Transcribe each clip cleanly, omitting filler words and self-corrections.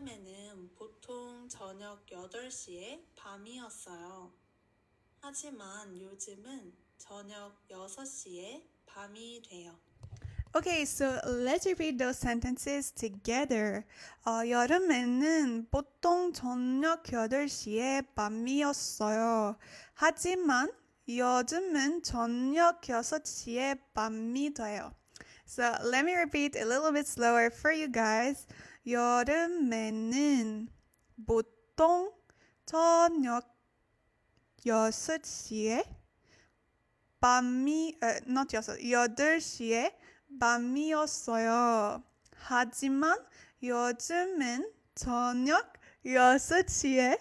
여름에는 보통 저녁 8시에 밤이었어요. 하지만 요즘은 저녁 6시에 밤이 돼요. Okay, so let's repeat those sentences together. 여름에는 보통 저녁 8시에 밤이었어요. 하지만 요즘은 저녁 6시에 밤이 돼요. So let me repeat a little bit slower for you guys. 여름에는 보통 저녁 6시에 not 8시에 밤이었어요. 하지만 요즘은 저녁 6시에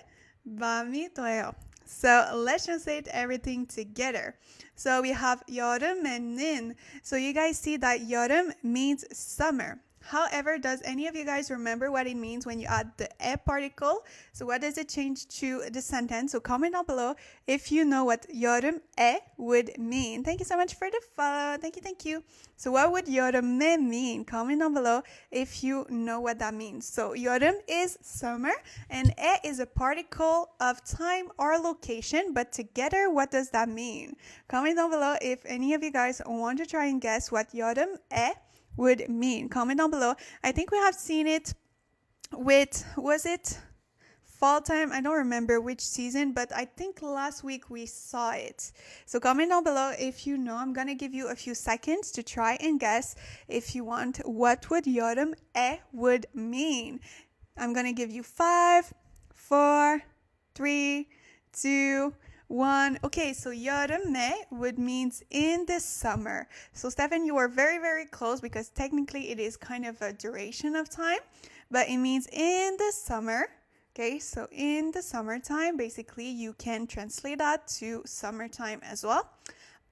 밤이 돼요. So let's translate everything together. So we have 여름에는. So you guys see that 여름 means summer. However, does any of you guys remember what it means when you add the e particle? So what does it change to the sentence? So comment down below if you know what 여름에 would mean. Thank you so much for the follow. Thank you. So what would 여름에 mean? Comment down below if you know what that means. So 여름 is summer and 에 is a particle of time or location, but together, what does that mean? Comment down below if any of you guys want to try and guess what 여름에 would mean. Comment down below. I think we have seen it with, was it fall time? I don't remember which season, but I think last week we saw it. So comment down below if you know. I'm gonna give you a few seconds to try and guess if you want what would 여름에 would mean. I'm gonna give you 5, 4, 3, 2, 1. Okay, so 여름에 would means in the summer. So Stefan, you are very, very close because technically it is kind of a duration of time, but it means in the summer. Okay, so in the summertime, basically you can translate that to summertime as well.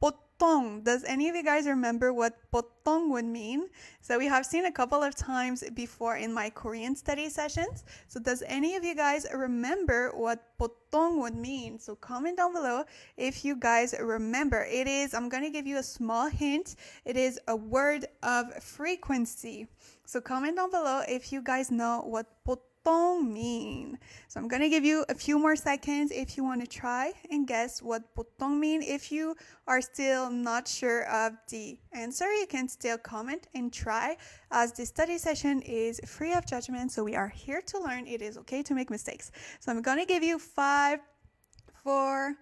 보통. Does any of you guys remember what 보통 would mean? So we have seen a couple of times before in my Korean study sessions. So does any of you guys remember what 보통 would mean? So comment down below if you guys remember. It is, I'm going to give you a small hint. It is a word of frequency. So comment down below if you guys know what 보통 mean. So I'm going to give you a few more seconds if you want to try and guess what 보통 mean. If you are still not sure of the answer, you can still comment and try, as the study session is free of judgment. So we are here to learn. It is okay to make mistakes. So I'm going to give you 5, 4,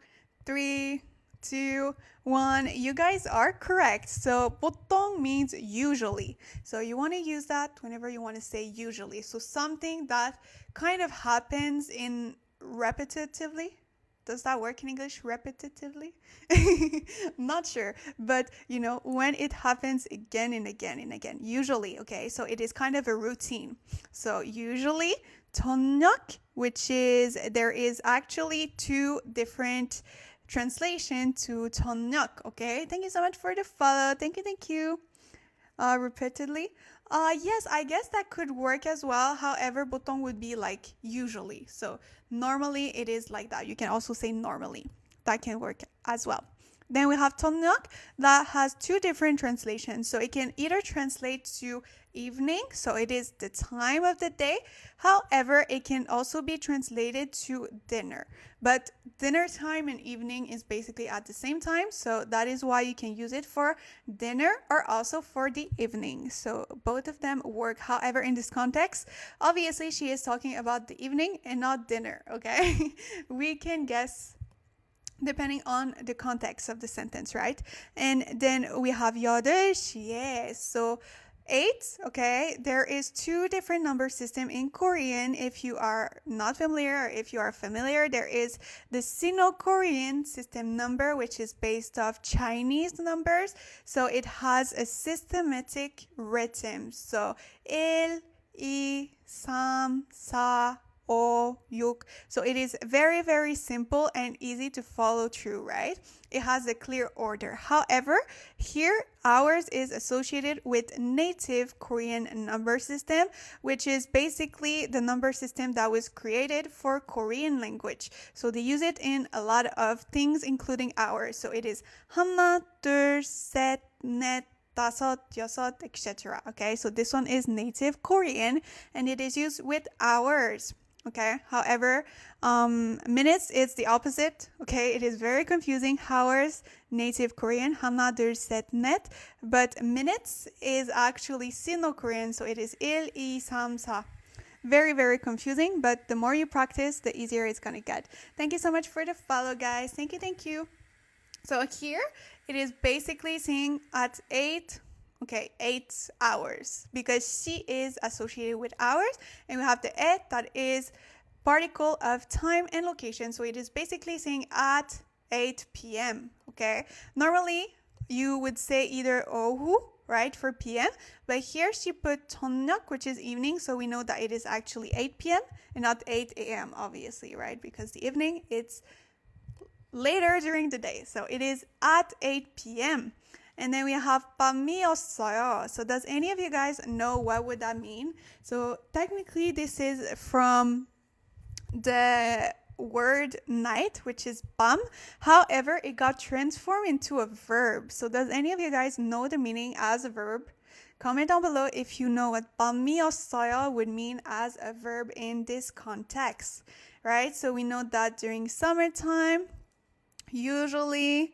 3, 2, 1. You guys are correct. So 보통 means usually. So you want to use that whenever you want to say usually. So something that kind of happens in repetitively. Does that work in English? Repetitively? Not sure. But, you know, when it happens again and again and again. Usually, okay? So it is kind of a routine. So usually, 저녁, which is, there is actually two different translation to 저녁, okay? Thank you so much for the follow. Thank you. Repeatedly. Yes, I guess that could work as well. However, 보통 would be like usually. So normally it is like that. You can also say normally. That can work as well. Then we have 저녁 that has two different translations. So it can either translate to evening, so it is the time of the day. However, it can also be translated to dinner. But dinner time and evening is basically at the same time, so that is why you can use it for dinner or also for the evening. So both of them work. However, in this context, obviously she is talking about the evening and not dinner, okay? We can guess depending on the context of the sentence, right? And then we have 8시에. So 8, okay? There is two different number system in Korean. If you are not familiar or if you are familiar, there is the Sino-Korean system number, which is based off Chinese numbers. So it has a systematic rhythm. So 1, 2, 3, 4, 6. So it is very, very simple and easy to follow through, right? It has a clear order. However, here ours is associated with native Korean number system, which is basically the number system that was created for Korean language. So they use it in a lot of things, including ours. So it is 하나, 둘, 셋, 넷, 다섯, 여섯, etc. Okay, so this one is native Korean and it is used with hours. Okay, however, minutes is the opposite. Okay, it is very confusing. Hours, native Korean, 하나, 둘, 셋, 넷. But minutes is actually Sino-Korean, so it is 1, 2, 3, 4. Very, very confusing, but the more you practice, the easier it's gonna get. Thank you so much for the follow, guys. Thank you, thank you. So here, it is basically saying at 8 hours, because she is associated with hours, and we have the et that is particle of time and location. So it is basically saying at 8 p.m. Okay, normally you would say either ohu, right, for p.m., but here she put 저녁, which is evening, so we know that it is actually 8 p.m. and not 8 a.m. obviously, right, because the evening it's later during the day. So it is at 8 p.m. And then we have 밤이었어요. So does any of you guys know what would that mean? So technically this is from the word night, which is 밤. However, it got transformed into a verb. So does any of you guys know the meaning as a verb? Comment down below if you know what 밤이었어요 would mean as a verb in this context, right? So we know that during summertime, usually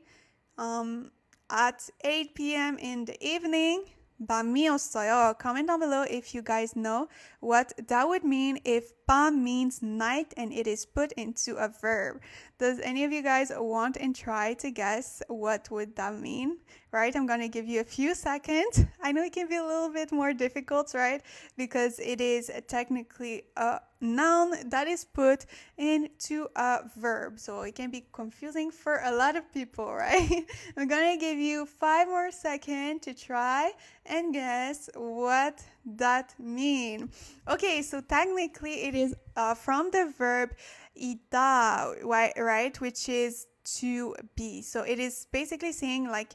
at 8 p.m. in the evening, 밤이었어요. Comment down below if you guys know what that would mean if 밤 means night and it is put into a verb. Does any of you guys want and try to guess what would that mean? Right? I'm going to give you a few seconds. I know it can be a little bit more difficult, right? Because it is technically a noun that is put into a verb. So it can be confusing for a lot of people, right? I'm going to give you 5 more seconds to try and guess what that means. Okay, so technically it is from the verb 있다, right? Which is to be. So it is basically saying like,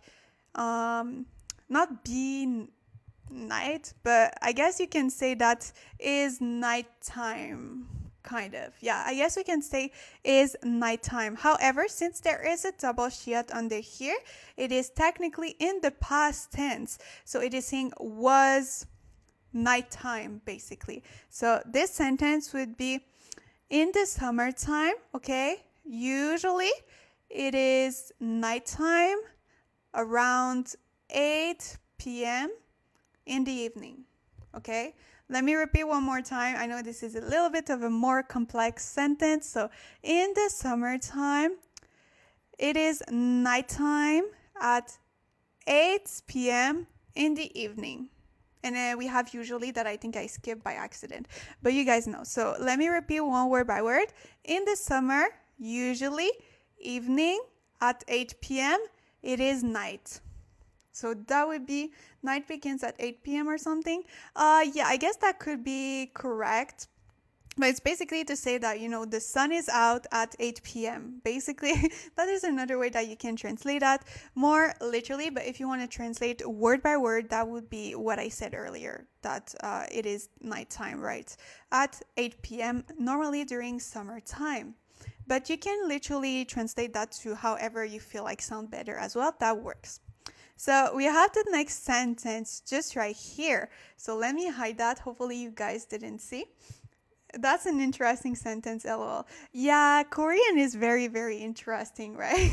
not be night, but I guess you can say that is nighttime, kind of. Yeah, I guess we can say is nighttime. However, since there is a double shiat under here, it is technically in the past tense. So it is saying was nighttime, basically. So this sentence would be in the summertime, okay? Usually it is nighttime around 8 p.m. in the evening, okay? Let me repeat one more time. I know this is a little bit of a more complex sentence. So in the summertime, it is nighttime at 8 p.m. in the evening. And then we have usually that I think I skipped by accident, but you guys know. So let me repeat one word by word. In the summer, usually evening at 8 p.m. it is night. So that would be night begins at 8 p.m. or something. Yeah, I guess that could be correct. But it's basically to say that, you know, the sun is out at 8 p.m. Basically, that is another way that you can translate that more literally. But if you want to translate word by word, that would be what I said earlier, that it is nighttime, right? At 8 p.m. normally during summertime. But you can literally translate that to however you feel like sound better as well. That works. So we have the next sentence just right here. So let me hide that. Hopefully you guys didn't see. That's an interesting sentence, lol. Yeah, Korean is very, very interesting, right?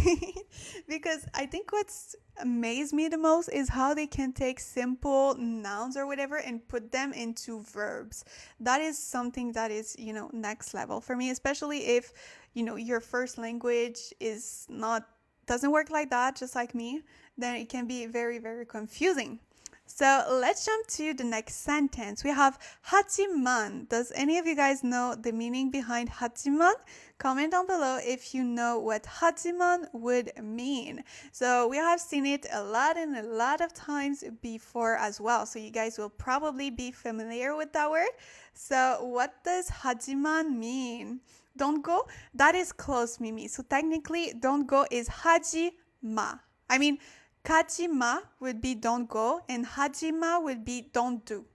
Because I think what's amazed me the most is how they can take simple nouns or whatever and put them into verbs. That is something that is, you know, next level for me, especially if, you know, your first language is not, doesn't work like that, just like me, then it can be very, very confusing. So let's jump to the next sentence. We have 하지만. Does any of you guys know the meaning behind 하지만? Comment down below if you know what 하지만 would mean. So we have seen it a lot and a lot of times before as well. So you guys will probably be familiar with that word. So what does 하지만 mean? Don't go? That is close, Mimi. So technically, don't go is 하지마. I mean, 가지마 would be don't go and 하지마 would be don't do.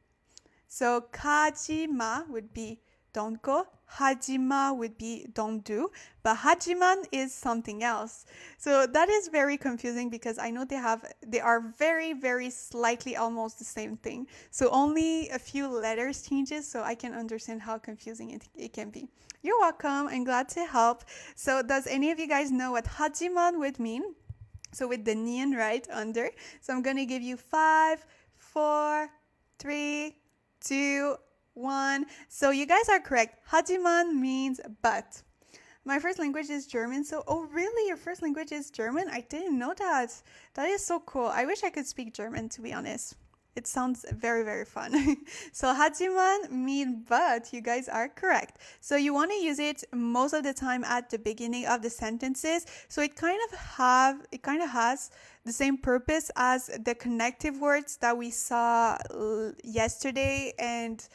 So 가지마 would be don't go. 하지마 would be don't do, but 하지만 is something else. So that is very confusing because I know they are very, very slightly almost the same thing. So only a few letters changes, so I can understand how confusing it can be. You're welcome. I'm glad to help. So does any of you guys know what 하지만 would mean? So with the nian right under. So I'm going to give you 5, 4, 3, 2, 1. So you guys are correct. 하지만 means but. My first language is German. So, oh really? Your first language is German? I didn't know that. That is so cool. I wish I could speak German, to be honest. It sounds very, very fun. So 하지만 mean but. You guys are correct. So you want to use it most of the time at the beginning of the sentences. So it kind of has the same purpose as the connective words that we saw yesterday and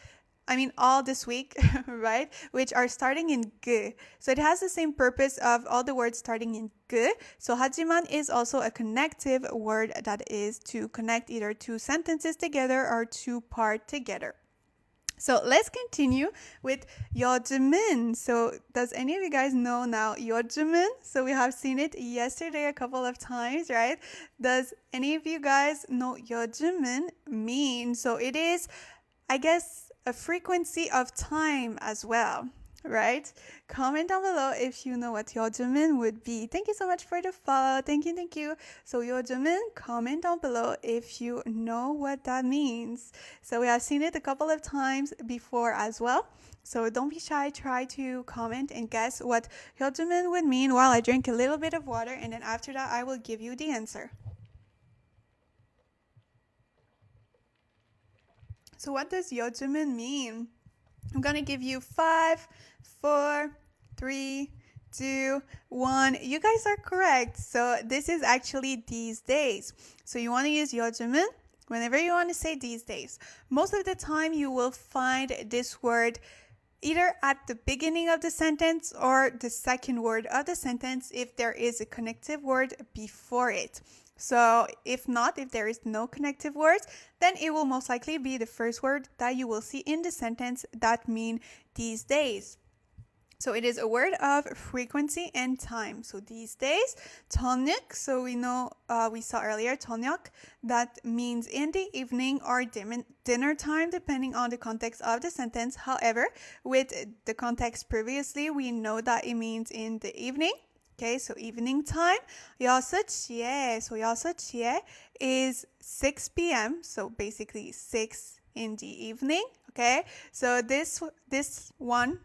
all this week, right? Which are starting in 그. So it has the same purpose of all the words starting in 그. So 하지만 is also a connective word that is to connect either two sentences together or two part together. So let's continue with 요즘은. So does any of you guys know now 요즘은? So we have seen it yesterday a couple of times, right? Does any of you guys know 요즘은 mean? So it is, I guess, a frequency of time as well, right? Comment down below if you know what 요즘은 would be. Thank you so much for the follow. Thank you. So 요즘은, comment down below if you know what that means. So we have seen it a couple of times before as well. So don't be shy. Try to comment and guess what 요즘은 would mean while I drink a little bit of water, and then after that I will give you the answer. So what does 요즘은 mean? I'm going to give you 5, 4, 3, 2, 1. You guys are correct. So this is actually these days. So you want to use 요즘은 whenever you want to say these days. Most of the time you will find this word either at the beginning of the sentence or the second word of the sentence if there is a connective word before it. So if there is no connective words, then it will most likely be the first word that you will see in the sentence that mean these days. So it is a word of frequency and time. So these days, 저녁, so we know, we saw earlier, 저녁, that means in the evening or dinner time, depending on the context of the sentence. However, with the context previously, we know that it means in the evening. Okay, so evening time. 6시에, so 6시에 is 6 p.m. So basically 6 in the evening. Okay, so this one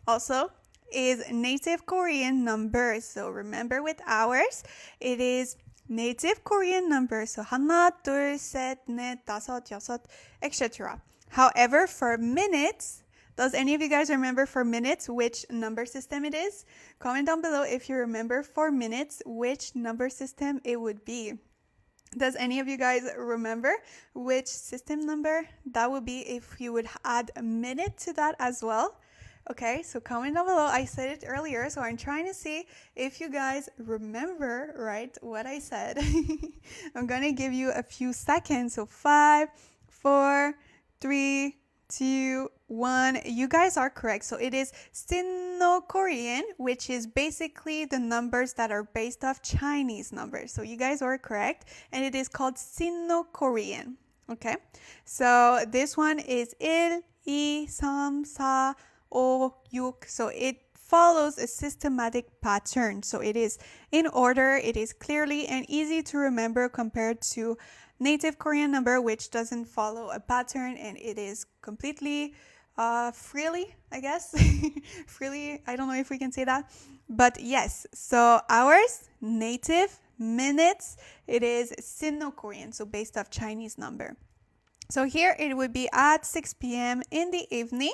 also is native Korean numbers. So remember with hours, it is native Korean numbers. So 하나, 둘, 셋, 넷, 다섯, 여섯, etc. However, for minutes, does any of you guys remember for minutes which number system it is? Comment down below if you remember for minutes which number system it would be. Does any of you guys remember which system number that would be if you would add a minute to that as well? Okay, so comment down below. I said it earlier, so I'm trying to see if you guys remember, right, what I said. I'm going to give you a few seconds. So 5, 4, 3, 2, 1. You guys are correct. So it is Sino-Korean, which is basically the numbers that are based off Chinese numbers. So you guys are correct. And it is called Sino-Korean. Okay. So this one is 1, 2, 3, 4, 5, 6. So it follows a systematic pattern. So it is in order. It is clearly and easy to remember compared to native Korean number, which doesn't follow a pattern, and it is completely freely, I guess. Freely, I don't know if we can say that. But yes, so hours, native, minutes, it is Sino-Korean, so based off Chinese number. So here it would be at 6 p.m. in the evening.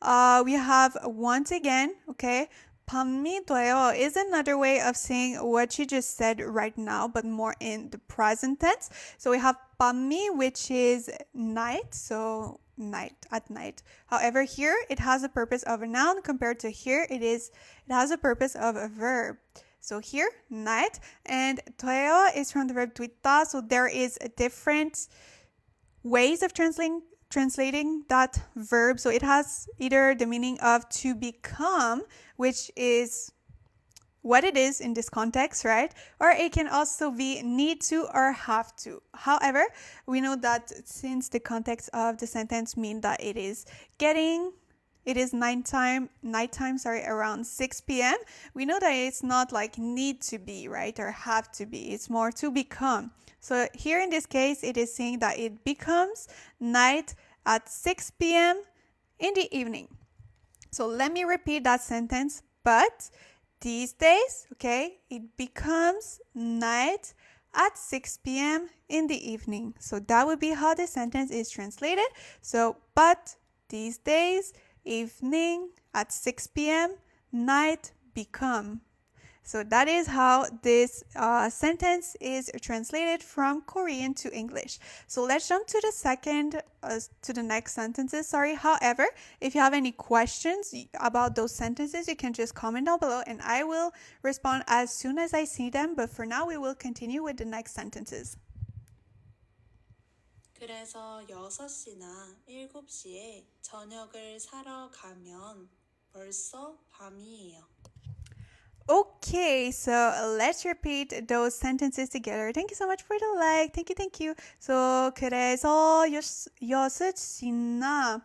We have once again, okay, 밤이 돼요 is another way of saying what you just said right now, but more in the present tense. So we have 밤이, which is night, so night, at night. However, here it has a purpose of a noun compared to here it has a purpose of a verb. So here, night, and 돼요 is from the verb 되다, so there is a different ways of translating translating that verb. So it has either the meaning of to become, which is what it is in this context, right? Or it can also be need to or have to. However, we know that since the context of the sentence mean that it is nighttime, around 6 p.m. We know that it's not like need to be, right? Or have to be. It's more to become. So here in this case, it is saying that it becomes night at 6 p.m. in the evening. So let me repeat that sentence. But these days, okay, it becomes night at 6 p.m. in the evening. So that would be how the sentence is translated. So, but these days, evening at 6 p.m., night become. So that is how this sentence is translated from Korean to English. So let's jump to the next sentences. However, if you have any questions about those sentences, you can just comment down below and I will respond as soon as I see them. But for now, we will continue with the next sentences. 그래서 6시나 7시에 저녁을 사러 가면 벌써 밤이에요. Okay, so let's repeat those sentences together. Thank you so much for the like. Thank you. So 그래서 6시나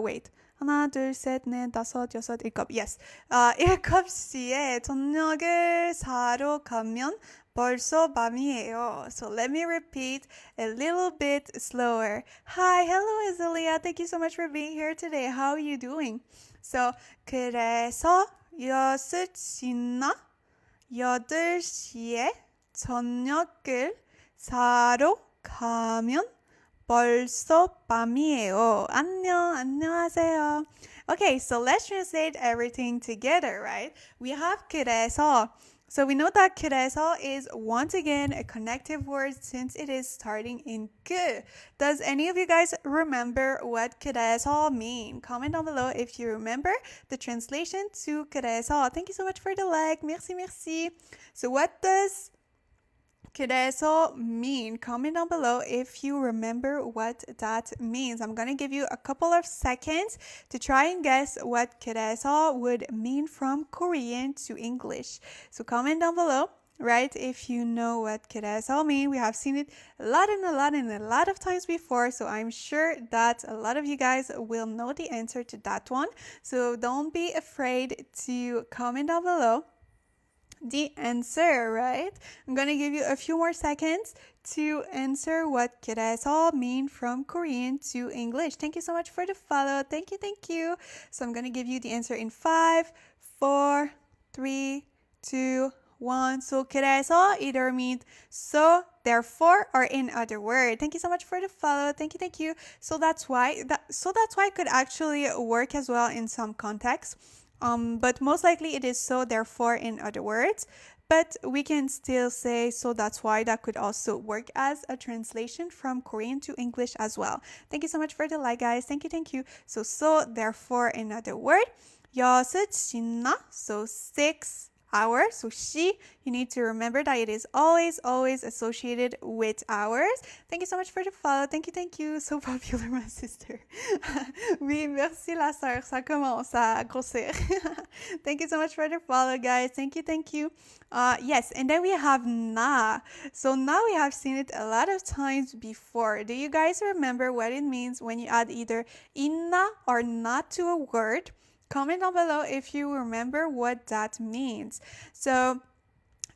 wait. 하나, 둘, 셋, 넷, 다섯, 여섯, 일곱. Yes. 7시에 저녁을 사러 가면 벌써 밤이에요. So let me repeat a little bit slower. Hi, hello, Azelia. Thank you so much for being here today. How are you doing? So, 그래서 6시나 8시에 저녁을 사러 가면 벌써 밤이에요. 안녕하세요. Okay, so let's translate everything together, right? We have 그래서. So we know that 그래서 is once again a connective word since it is starting in 그. Does any of you guys remember what 그래서 mean? Comment down below if you remember the translation to 그래서. Thank you so much for the like. Merci. So what does 그래서 mean? Comment down below if you remember what that means. I'm going to give you a couple of seconds to try and guess what 그래서 would mean from Korean to English. So comment down below, right? If you know what 그래서 mean. We have seen it a lot of times before, so I'm sure that a lot of you guys will know the answer to that one. So don't be afraid to comment down below the answer, right? I'm gonna give you a few more seconds to answer what 그래서 mean from Korean to English. Thank you so much for the follow. Thank you. So I'm gonna give you the answer in 5, 4, 3, 2, 1. So 그래서 either means so, therefore, or in other words. Thank you so much for the follow. Thank you. So that's why it could actually work as well in some contexts. But most likely it is so, therefore, in other words. But we can still say so that's why. That could also work as a translation from Korean to English as well. Thank you so much for the like, guys. Thank you. So, therefore, in other word. 6시나, so 6 hours. So she, you need to remember that it is always associated with hours. Thank you so much for the follow. Thank you. So popular, my sister. Oui, merci la sœur. Ça commence à grossir. Thank you so much for the follow, guys. Thank you. Yes, and then we have na. So now we have seen it a lot of times before. Do you guys remember what it means when you add either inna or na to a word? Comment down below if you remember what that means. So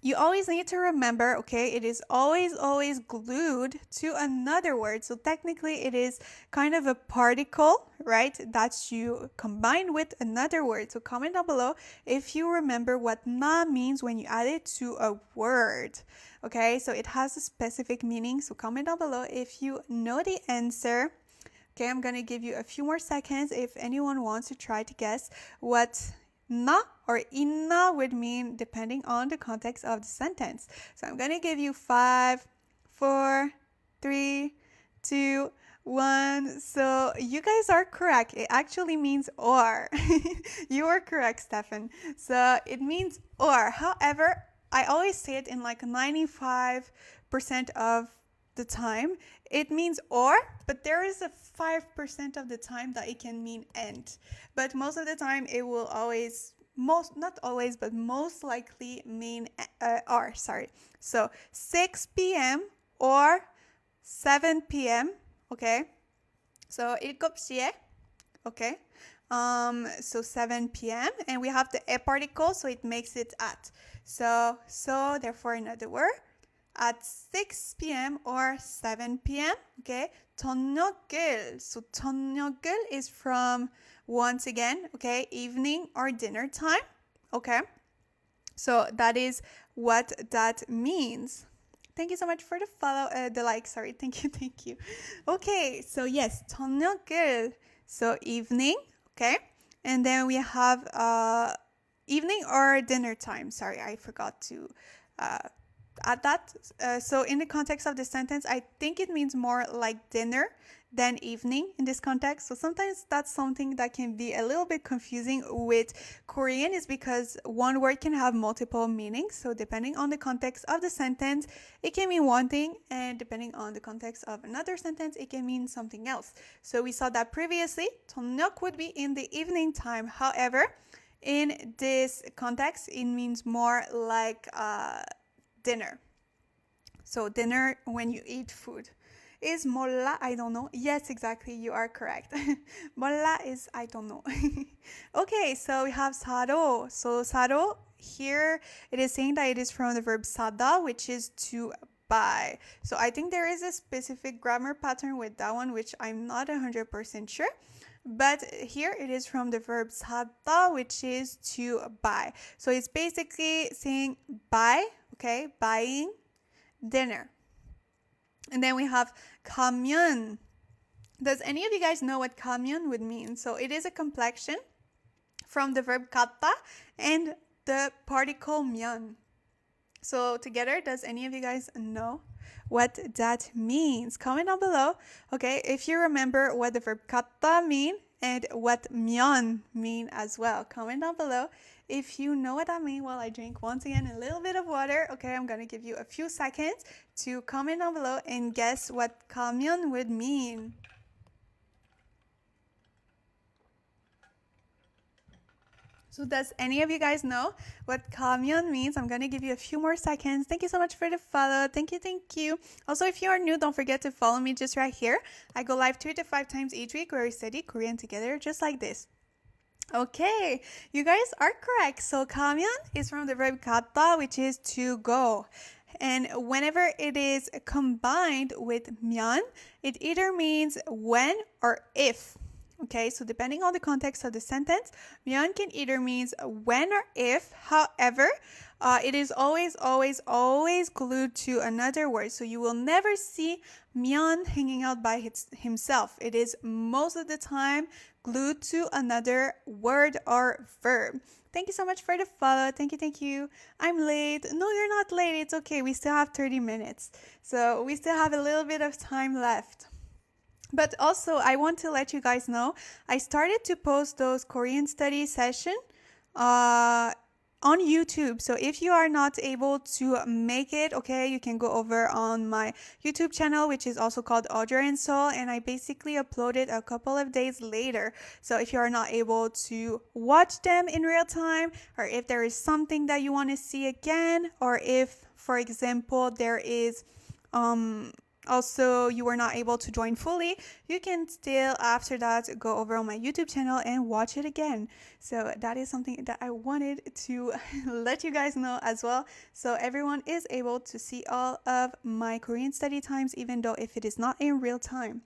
you always need to remember, okay, it is always glued to another word. So technically it is kind of a particle, right, that you combine with another word. So comment down below if you remember what na means when you add it to a word. Okay, so it has a specific meaning. So comment down below if you know the answer. Okay, I'm going to give you a few more seconds if anyone wants to try to guess what na or inna would mean depending on the context of the sentence. So I'm going to give you 5, 4, 3, 2, 1. So you guys are correct. It actually means or. You are correct, Stefan. So it means or. However, I always say it in like 95% of the time, it means or, but there is a 5% of the time that it can mean and. But most of the time, it will always, not always, but most likely mean or, sorry. So 6 p.m. or 7 p.m., okay? So 7시에, okay? So 7 p.m. and we have the e particle, so it makes it at. So therefore, in other words, at 6 p.m. or 7 p.m. Okay, 저녁을. So 저녁을 is from, once again, okay, evening or dinner time. Okay, so that is what that means. Thank you so much for the follow, the like. Sorry, thank you. Okay, so yes, 저녁을. So evening. Okay, and then we have evening or dinner time. Sorry, I forgot to add that. So in the context of the sentence, I think it means more like dinner than evening in this context. So sometimes that's something that can be a little bit confusing with Korean, is because one word can have multiple meanings. So depending on the context of the sentence, it can mean one thing, and depending on the context of another sentence, it can mean something else. So we saw that previously. 저녁 would be in the evening time. However, in this context, it means more like dinner. So dinner, when you eat food. Is 몰라? I don't know. Yes, exactly. You are correct. 몰라 is I don't know. Okay, so we have 사러. So 사러, here it is saying that it is from the verb 사다, which is to buy. So I think there is a specific grammar pattern with that one, which I'm not 100% sure. But here it is from the verb 사다, which is to buy. So it's basically saying buy, okay, buying dinner. And then we have 가면. Does any of you guys know what 가면 would mean? So it is a complexion from the verb 갔다 and the particle 면. So together, does any of you guys know what that means? Comment down below. Okay, if you remember what the verb 갔다 mean and what 면 mean as well. Comment down below if you know what I mean while I drink once again a little bit of water. Okay, I'm gonna give you a few seconds to comment down below and guess what 가면 would mean. So does any of you guys know what 가면 means? I'm gonna give you a few more seconds. Thank you so much for the follow. Thank you. Also, if you are new, don't forget to follow me just right here. I go live 3 to 5 times each week where we study Korean together, just like this. Okay, you guys are correct. So 가면 is from the verb 갔다, which is to go. And whenever it is combined with 면, it either means when or if. Okay, so depending on the context of the sentence, 면 can either means when or if. However, it is always glued to another word. So you will never see 면 hanging out by himself. It is most of the time glued to another word or verb. Thank you so much for the follow. Thank you. I'm late. No, you're not late. It's okay. We still have 30 minutes. So we still have a little bit of time left. But also, I want to let you guys know, I started to post those Korean study session on YouTube. So if you are not able to make it, okay, you can go over on my YouTube channel, which is also called Audrey in Seoul, and I basically uploaded a couple of days later. So if you are not able to watch them in real time, or if there is something that you want to see again, or if, for example, there is also you were not able to join fully, you can still after that go over on my YouTube channel and watch it again. So that is something that I wanted to let you guys know as well, so everyone is able to see all of my Korean study times, even though if it is not in real time.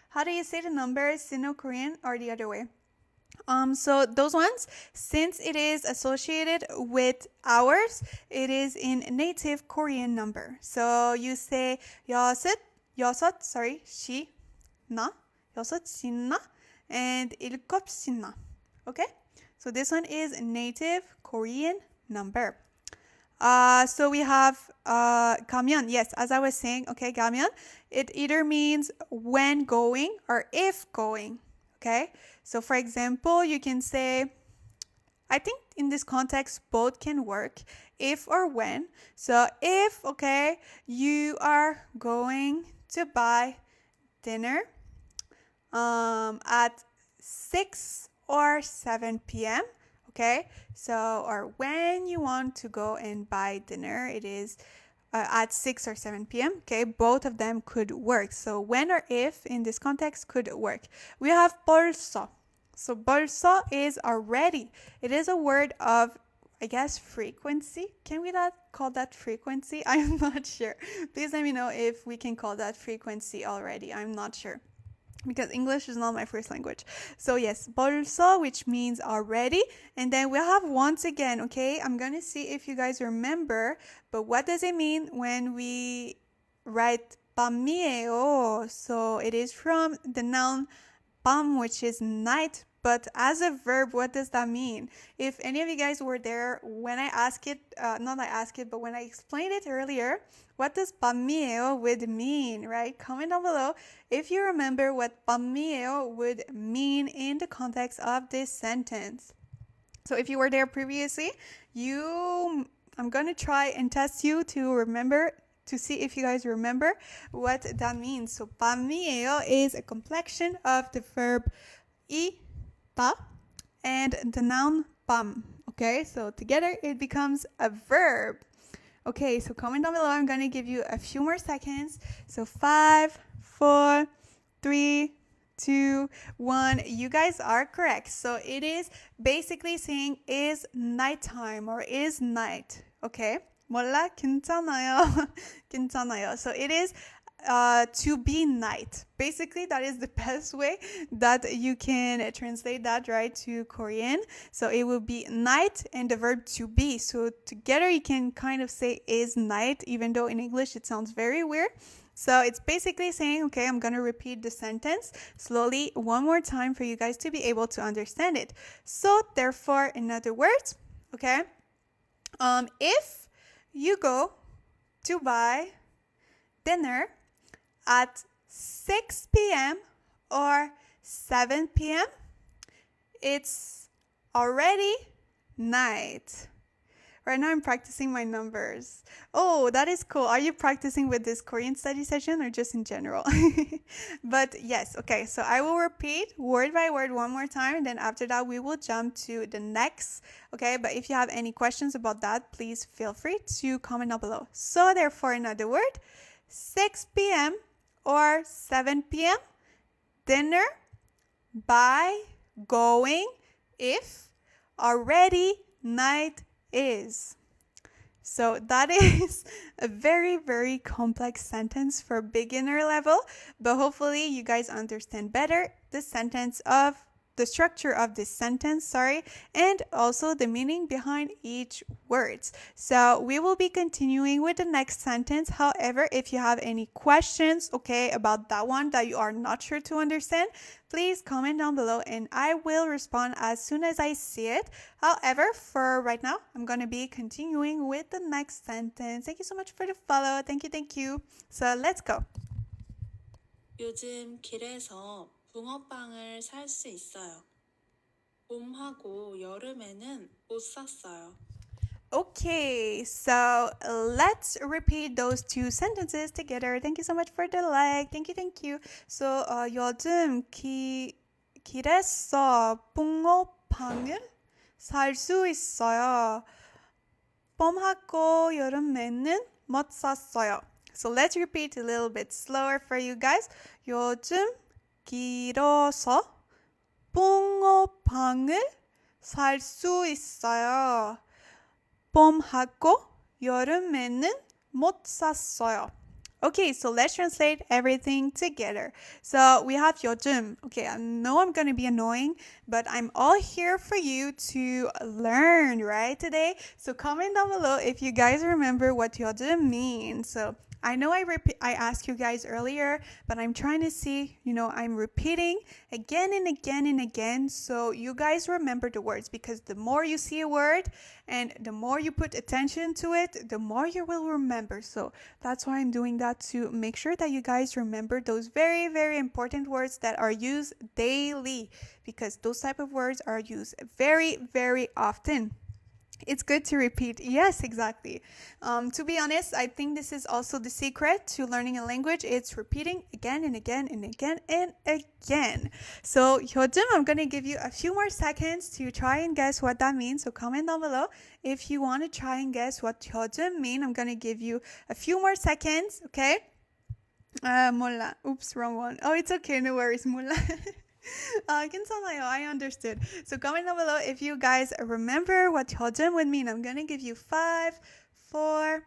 How do you say the numbers, Sino-Korean or the other way? So those ones, since it is associated with hours, it is in native Korean number. So you say 여섯, 시나, 여섯 시나, and 일곱 시나. Okay? So this one is native Korean number. So we have 가면. Yes, as I was saying, okay, 가면. It either means when going or if going. Okay? So for example, you can say, I think in this context, both can work, if or when. So if, okay, you are going to buy dinner at 6 or 7 p.m., okay? So, or when you want to go and buy dinner, it is at 6 or 7 p.m. Okay, both of them could work. So when or if in this context could work. We have 벌써. So 벌써 is already. It is a word of, I guess, frequency. Can we not call that frequency? I'm not sure. Please let me know if we can call that frequency already. I'm not sure, because English is not my first language. So yes, 벌써, which means already. And then we have once again, okay? I'm going to see if you guys remember, but what does it mean when we write 밤이에요? So it is from the noun 밤, which is night. But as a verb, what does that mean? If any of you guys were there when I asked it, not I asked it, but when I explained it earlier, what does 밤이에요 would mean, right? Comment down below if you remember what 밤이에요 would mean in the context of this sentence. So if you were there previously, I'm going to try and test you to remember, to see if you guys remember what that means. So 밤이에요 is a complexion of the verb 다 and the noun 밤. Okay, so together it becomes a verb. Okay, so comment down below. I'm going to give you a few more seconds. So 5, 4, 3, 2, 1. You guys are correct. So it is basically saying is nighttime or is night. Okay? 몰라? 괜찮아요. 괜찮아요. So it is to be night. Basically, that is the best way that you can translate that, right, to Korean. So it will be night and the verb to be. So together you can kind of say is night, even though in English it sounds very weird. So it's basically saying, okay, I'm going to repeat the sentence slowly one more time for you guys to be able to understand it. So therefore, in other words, okay, if you go to buy dinner at 6 p.m. or 7 p.m., it's already night. Right now I'm practicing my numbers. Oh, that is cool. Are you practicing with this Korean study session or just in general? But yes, okay, so I will repeat word by word one more time, and then after that we will jump to the next. Okay, but if you have any questions about that, please feel free to comment down below. So therefore, in other words, 6 p.m. or 7 p.m. dinner by going if already night is. So that is a very, very complex sentence for beginner level, but hopefully you guys understand better the structure of this sentence, and also the meaning behind each words. So we will be continuing with the next sentence. However, if you have any questions, okay, about that one that you are not sure to understand, please comment down below and I will respond as soon as I see it. However, for right now, I'm going to be continuing with the next sentence. Thank you so much for the follow. Thank you. So let's go. 요즘 길에서 붕어빵을 살 수 있어요. 봄하고 여름에는 못 샀어요. Okay, so let's repeat those two sentences together. Thank you so much for the like. Thank you. So 요즘 길에서 붕어빵을 살 수 있어요. 봄하고 여름에는 못 샀어요. So let's repeat a little bit slower for you guys. 요즘 길어서 붕어빵을 살 수 있어요. 봄하고 여름에는 못 샀어요. Okay, so let's translate everything together. So we have 요즘. Okay, I know I'm going to be annoying, but I'm all here for you to learn, right, today? So comment down below if you guys remember what 요즘 means. So I know I asked you guys earlier, but I'm trying to see, I'm repeating again and again and again so you guys remember the words, because the more you see a word and the more you put attention to it, the more you will remember. So that's why I'm doing that, to make sure that you guys remember those very, very important words that are used daily, because those type of words are used very, very often. It's good to repeat. Yes, exactly. To be honest, I think this is also the secret to learning a language. It's repeating again and again and again and again. So, Hyojim, I'm going to give you a few more seconds to try and guess what that means. So, comment down below if you want to try and guess what Hyojim mean. I'm going to give you a few more seconds, okay? 몰라. Oops, wrong one. Oh, it's okay. No worries. 몰라. 괜찮아요. I understood. So comment down below if you guys remember what hyojum would mean. I'm gonna give you 5, 4,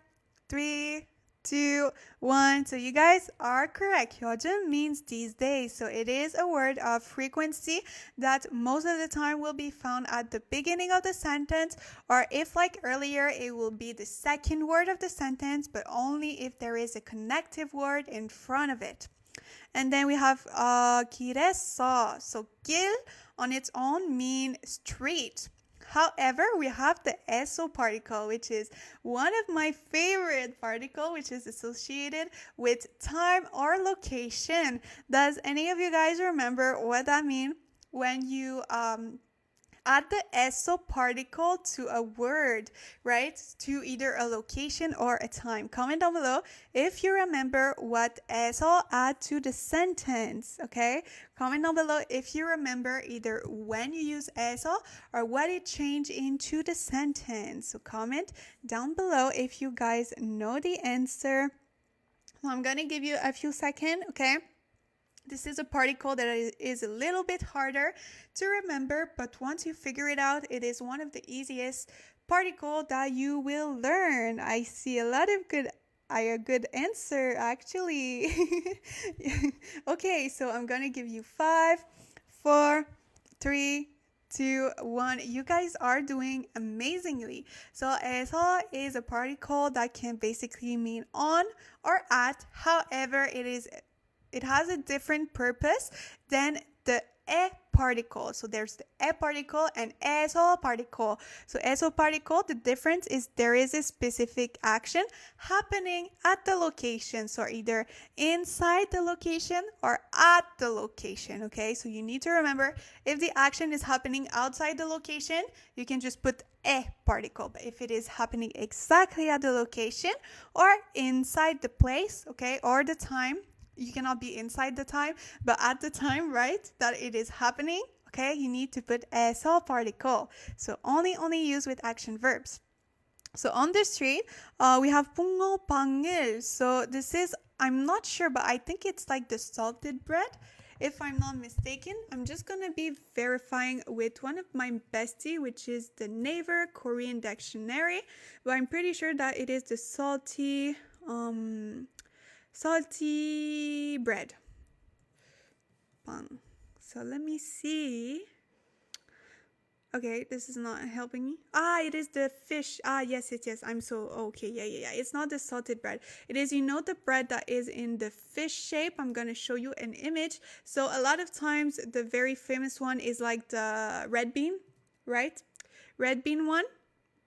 3, 2, 1. So you guys are correct. hyojum means these days. So it is a word of frequency that most of the time will be found at the beginning of the sentence, or if like earlier, it will be the second word of the sentence, but only if there is a connective word in front of it. And then we have 길에서. So 길 on its own mean street. However, we have the eso particle, which is one of my favorite particle, which is associated with time or location. Does any of you guys remember what that means when you add the eso particle to a word, right? To either a location or a time. Comment down below if you remember what eso add to the sentence, okay? Comment down below if you remember either when you use eso or what it changed into the sentence. So comment down below if you guys know the answer. Well, I'm gonna give you a few seconds, okay? This is a particle that is a little bit harder to remember, but once you figure it out, it is one of the easiest particle that you will learn. I see a lot of good answer, actually. Okay, so I'm gonna give you 5, 4, 3, 2, 1. You guys are doing amazingly. So eso is a particle that can basically mean on or at. However, it has a different purpose than the e particle. So there's the e particle and eso particle. So eso particle, the difference is there is a specific action happening at the location. So either inside the location or at the location, okay? So you need to remember, if the action is happening outside the location, you can just put e particle. But if it is happening exactly at the location or inside the place, okay, or the time, you cannot be inside the time, but at the time, right, that it is happening, okay, you need to put eso particle. So only use with action verbs. So on the street, we have 붕어빵을. So this is, I'm not sure, but I think it's like the salted bread, if I'm not mistaken. I'm just gonna be verifying with one of my bestie, which is the Naver Korean Dictionary, but I'm pretty sure that it is the salty bread. Bang. So let me see. Okay, this is not helping me. It is the fish. Yes. I'm so okay. Yeah. It's not the salted bread. It is, the bread that is in the fish shape. I'm gonna show you an image. So a lot of times the very famous one is like the red bean, right? Red bean one.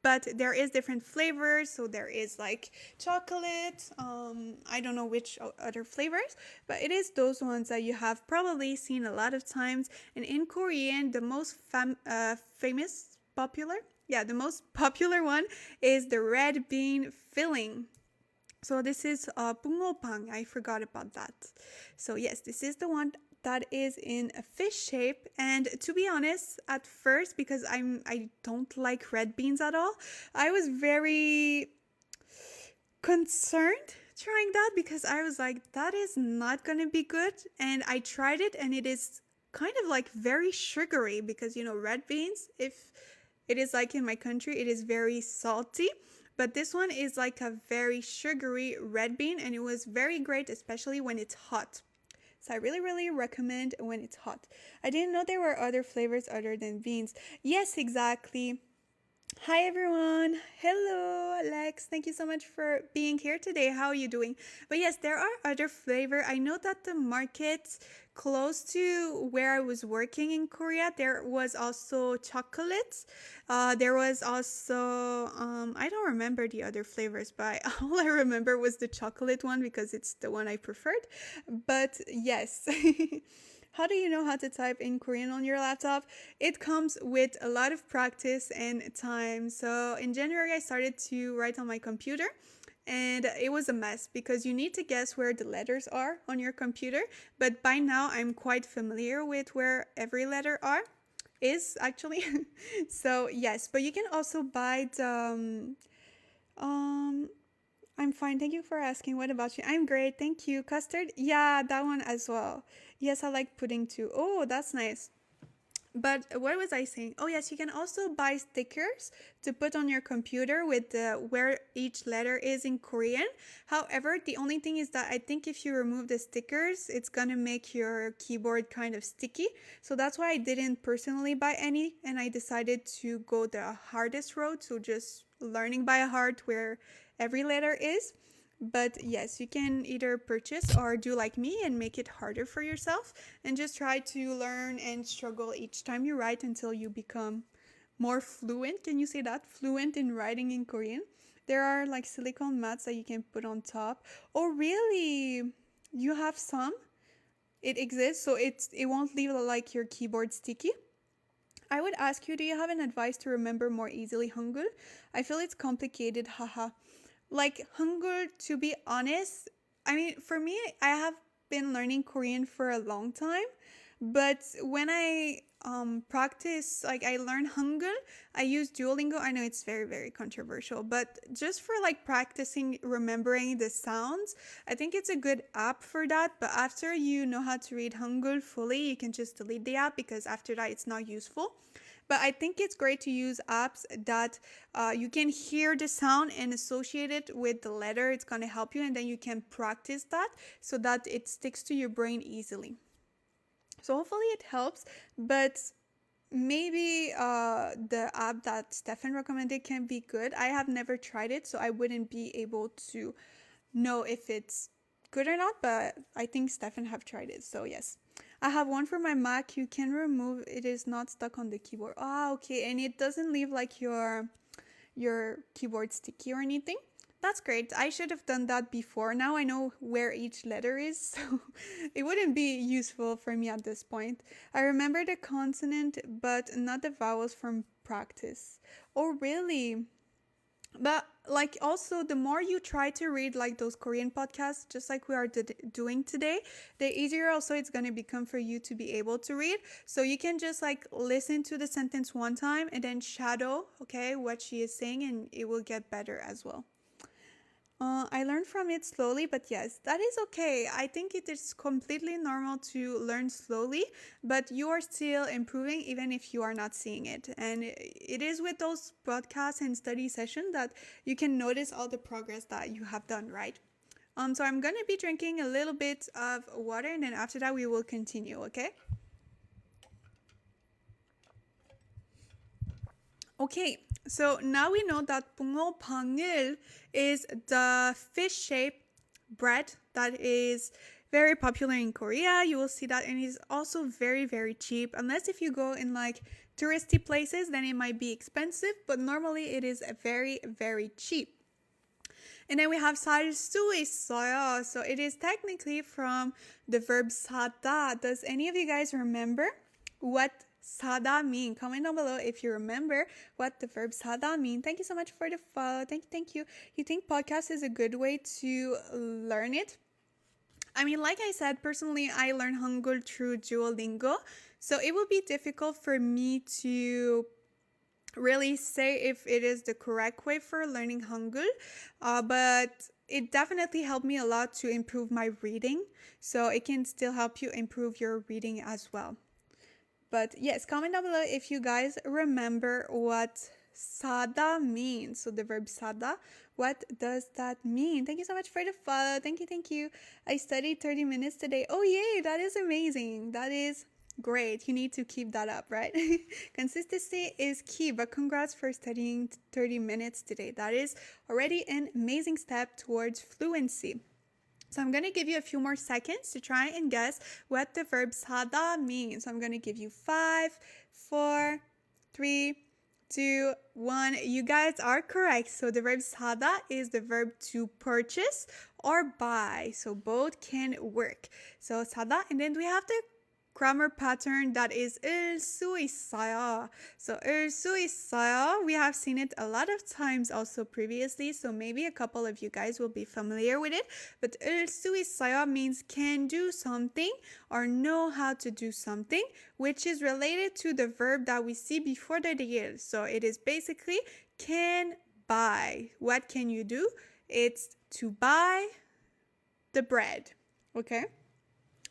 But there is different flavors. So there is like chocolate. I don't know which other flavors, but it is those ones that you have probably seen a lot of times. And in Korean, the most the most popular one is the red bean filling. So this is 붕어빵. I forgot about that. So yes, this is the one that is in a fish shape. And to be honest, at first, because I don't like red beans at all, I was very concerned trying that, because I was like, that is not gonna be good. And I tried it, and it is kind of like very sugary, because red beans, if it is like in my country, it is very salty. But this one is like a very sugary red bean, and it was very great, especially when it's hot. So I really, really recommend when it's hot. I didn't know there were other flavors other than beans. Yes, exactly. Hi everyone. Hello, Alex. Thank you so much for being here today. How are you doing? But yes, there are other flavor. I know that the market close to where I was working in Korea, there was also chocolates. There was also I don't remember the other flavors, but all I remember was the chocolate one because it's the one I preferred. But yes. How do you know how to type in Korean on your laptop? It comes with a lot of practice and time. So in January, I started to write on my computer. And it was a mess because you need to guess where the letters are on your computer. But by now, I'm quite familiar with where every letter are is actually. So yes, but you can also buy the um I'm fine. Thank you for asking. What about you? I'm great. Thank you. Custard? Yeah, that one as well. Yes, I like pudding too. Oh, that's nice. But what was I saying? Oh, yes, you can also buy stickers to put on your computer with where each letter is in Korean. However, the only thing is that I think if you remove the stickers, it's gonna make your keyboard kind of sticky. So that's why I didn't personally buy any, and I decided to go the hardest road, so just learning by heart where every letter is. But yes, you can either purchase or do like me and make it harder for yourself and just try to learn and struggle each time you write until you become more fluent. Can you say that? Fluent in writing in Korean. There are like silicone mats that you can put on top. Oh, really? You have some? It exists, so it won't leave like your keyboard sticky. I would ask you, do you have an advice to remember more easily Hangul? I feel it's complicated, haha. Like Hangul, to be honest, I mean, for me, I have been learning Korean for a long time, but when I practice, like I learn Hangul, I use Duolingo. I know it's very, very controversial, but just for like practicing remembering the sounds, I think it's a good app for that. But after you know how to read Hangul fully, you can just delete the app because after that, it's not useful. But I think it's great to use apps that you can hear the sound and associate it with the letter. It's going to help you, and then you can practice that so that it sticks to your brain easily. So hopefully it helps, but maybe the app that Stefan recommended can be good. I have never tried it, so I wouldn't be able to know if it's good or not, but I think Stefan have tried it, so yes. I have one for my Mac. You can remove it is not stuck on the keyboard. Ah, okay, and it doesn't leave like your keyboard sticky or anything. That's great. I should have done that before. Now I know where each letter is, so it wouldn't be useful for me at this point. I remember the consonant, but not the vowels from practice. Oh, really? But like also the more you try to read like those Korean podcasts, just like we are doing today, the easier also it's going to become for you to be able to read. So you can just like listen to the sentence one time and then shadow, okay, what she is saying, and it will get better as well. I learned from it slowly, but yes, that is okay. I think it is completely normal to learn slowly, but you are still improving even if you are not seeing it. And it is with those broadcasts and study sessions that you can notice all the progress that you have done, right? So I'm gonna be drinking a little bit of water, and then after that we will continue, okay? Okay, so now we know that bungeopangil is the fish-shaped bread that is very popular in Korea. You will see that, and it's also very, very cheap. Unless if you go in like touristy places, then it might be expensive, but normally it is very, very cheap. And then we have 살 수 있어요. So it is technically from the verb 사다. Does any of you guys remember what 사다 mean? Comment down below if you remember what the verb 사다 mean. Thank you so much for the follow. Thank you. You think podcast is a good way to learn it? I mean, like I said, personally, I learned Hangul through Duolingo. So it would be difficult for me to really say if it is the correct way for learning Hangul, but it definitely helped me a lot to improve my reading. So it can still help you improve your reading as well. But yes, comment down below if you guys remember what sada means. So the verb sada, what does that mean? Thank you so much for the follow. Thank you. I studied 30 minutes today. Oh yay, that is amazing. That is Great. You need to keep that up, right? Consistency is key, but congrats for studying 30 minutes today. That is already an amazing step towards fluency. So I'm going to give you a few more seconds to try and guess what the verb 사다 means. So I'm going to give you 5, 4, 3, 2, 1. You guys are correct. So the verb 사다 is the verb to purchase or buy. So both can work. So 사다, and then we have the grammar pattern that is 을 수 있어요. So 을 수 있어요, we have seen it a lot of times also previously, so maybe a couple of you guys will be familiar with it. But 을 수 있어요 means can do something or know how to do something, which is related to the verb that we see before the 일. So it is basically can buy. What can you do? It's to buy the bread. Okay?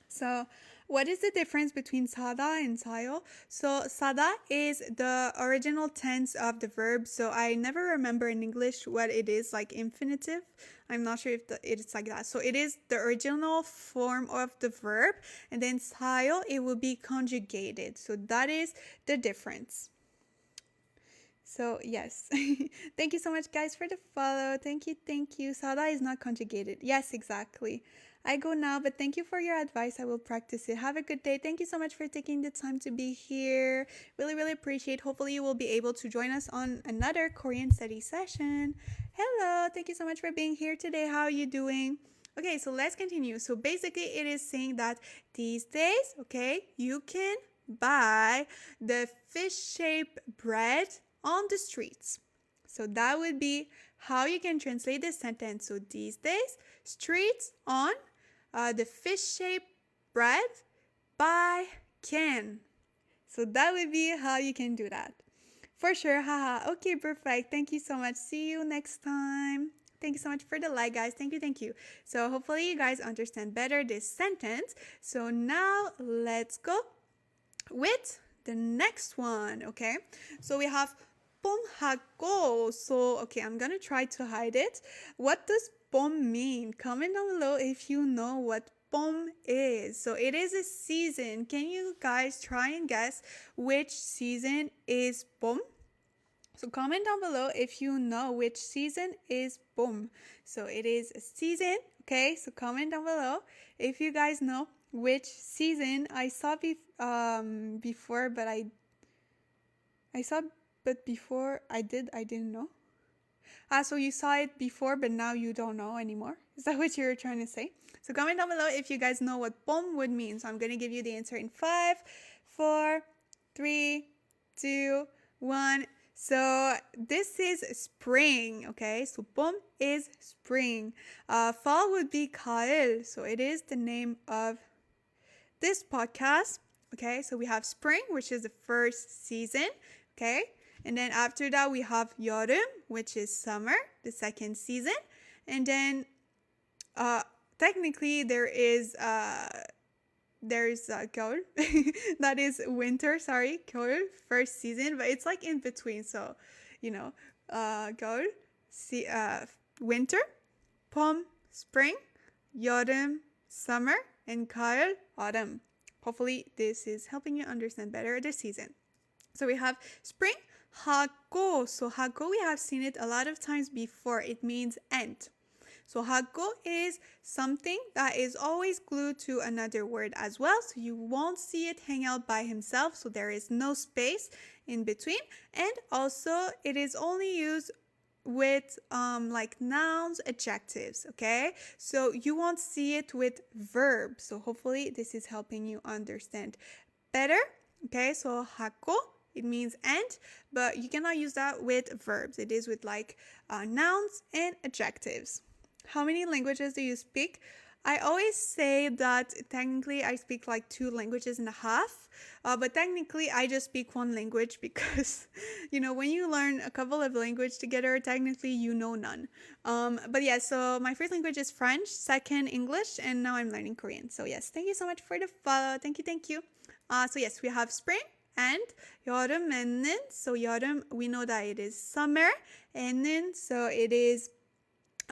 So what is the difference between 사다 and 사요? So 사다 is the original tense of the verb. So I never remember in English what it is, like infinitive. I'm not sure if it's like that. So it is the original form of the verb. And then 사요, it will be conjugated. So that is the difference. So yes, thank you so much guys for the follow. Thank you. Sada is not conjugated. Yes, exactly. I go now, but thank you for your advice. I will practice it. Have a good day. Thank you so much for taking the time to be here. Really appreciate. Hopefully you will be able to join us on another Korean study session. Hello, thank you so much for being here today. How are you doing? Okay, so let's continue. So basically it is saying that these days, okay, you can buy the fish-shaped bread on the streets. So that would be how you can translate this sentence. So these days, streets on the fish-shaped bread by can. So that would be how you can do that. For sure, haha. Okay, perfect. Thank you so much. See you next time. Thank you so much for the like, guys. Thank you. So hopefully you guys understand better this sentence. So now let's go with the next one, okay? So we have 봄하고. So, okay, I'm gonna try to hide it. What does 봄 mean? Comment down below if you know what 봄 is. So it is a season. Can you guys try and guess which season is 봄? So comment down below if you know which season is 봄. So it is a season, okay? So comment down below if you guys know which season. I saw before, but before I didn't know. So you saw it before, but now you don't know anymore. Is that what you're trying to say? So comment down below if you guys know what 봄 would mean. So I'm going to give you the answer in 5, 4, 3, 2, 1. So this is spring, okay? So 봄 is spring. Fall would be 가을. So it is the name of this podcast, okay? So we have spring, which is the first season, okay? And then after that, we have 여름, which is summer, the second season. And then technically there's 겨울. That is winter, sorry, 겨울, first season. But it's like in between. So, you know, 겨울, winter, 봄, spring, 여름, summer, and 가을, autumn. Hopefully this is helping you understand better the season. So we have spring, 하고. So 하고, we have seen it a lot of times before. It means end. So 하고 is something that is always glued to another word as well. So you won't see it hang out by himself. So there is no space in between. And also it is only used with like nouns, adjectives, okay? So you won't see it with verbs. So hopefully this is helping you understand better, okay? So 하고, it means end, but you cannot use that with verbs. It is with like nouns and adjectives. How many languages do you speak? I always say that technically I speak like 2 languages and a half, but technically I just speak 1 language because, you know, when you learn a couple of languages together, technically you know none. But yeah, so my first language is French, second English, and now I'm learning Korean. So yes, thank you so much for the follow. Thank you. So yes, we have spring and 여름에는. So 여름, we know that it is summer, and so it is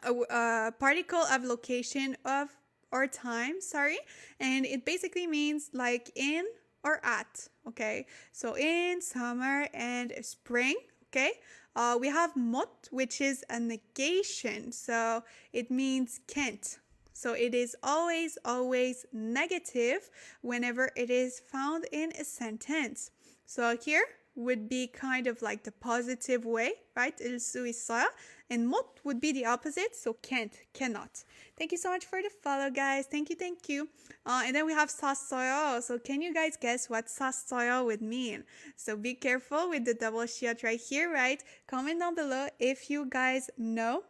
a particle of location of or time, sorry, and it basically means like in or at, okay? So in summer and spring, okay, we have 못, which is a negation. So it means can't. So it is always, always negative whenever it is found in a sentence. So here would be kind of like the positive way, right? 일 수 있어요. And 못 would be the opposite, so can't, cannot. Thank you so much for the follow, guys. Thank you, thank you. And then we have 샀어요. So can you guys guess what 샀어요 would mean? So be careful with the double shiot right here, right? Comment down below if you guys know.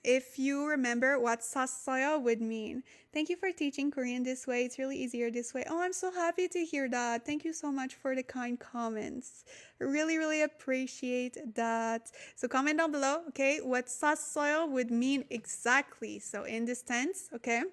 If you remember what 샀어요 would mean. Thank you for teaching Korean this way. It's really easier this way. Oh, I'm so happy to hear that. Thank you so much for the kind comments. I really, really appreciate that. So comment down below, okay, what 샀어요 would mean exactly. So in this tense, okay,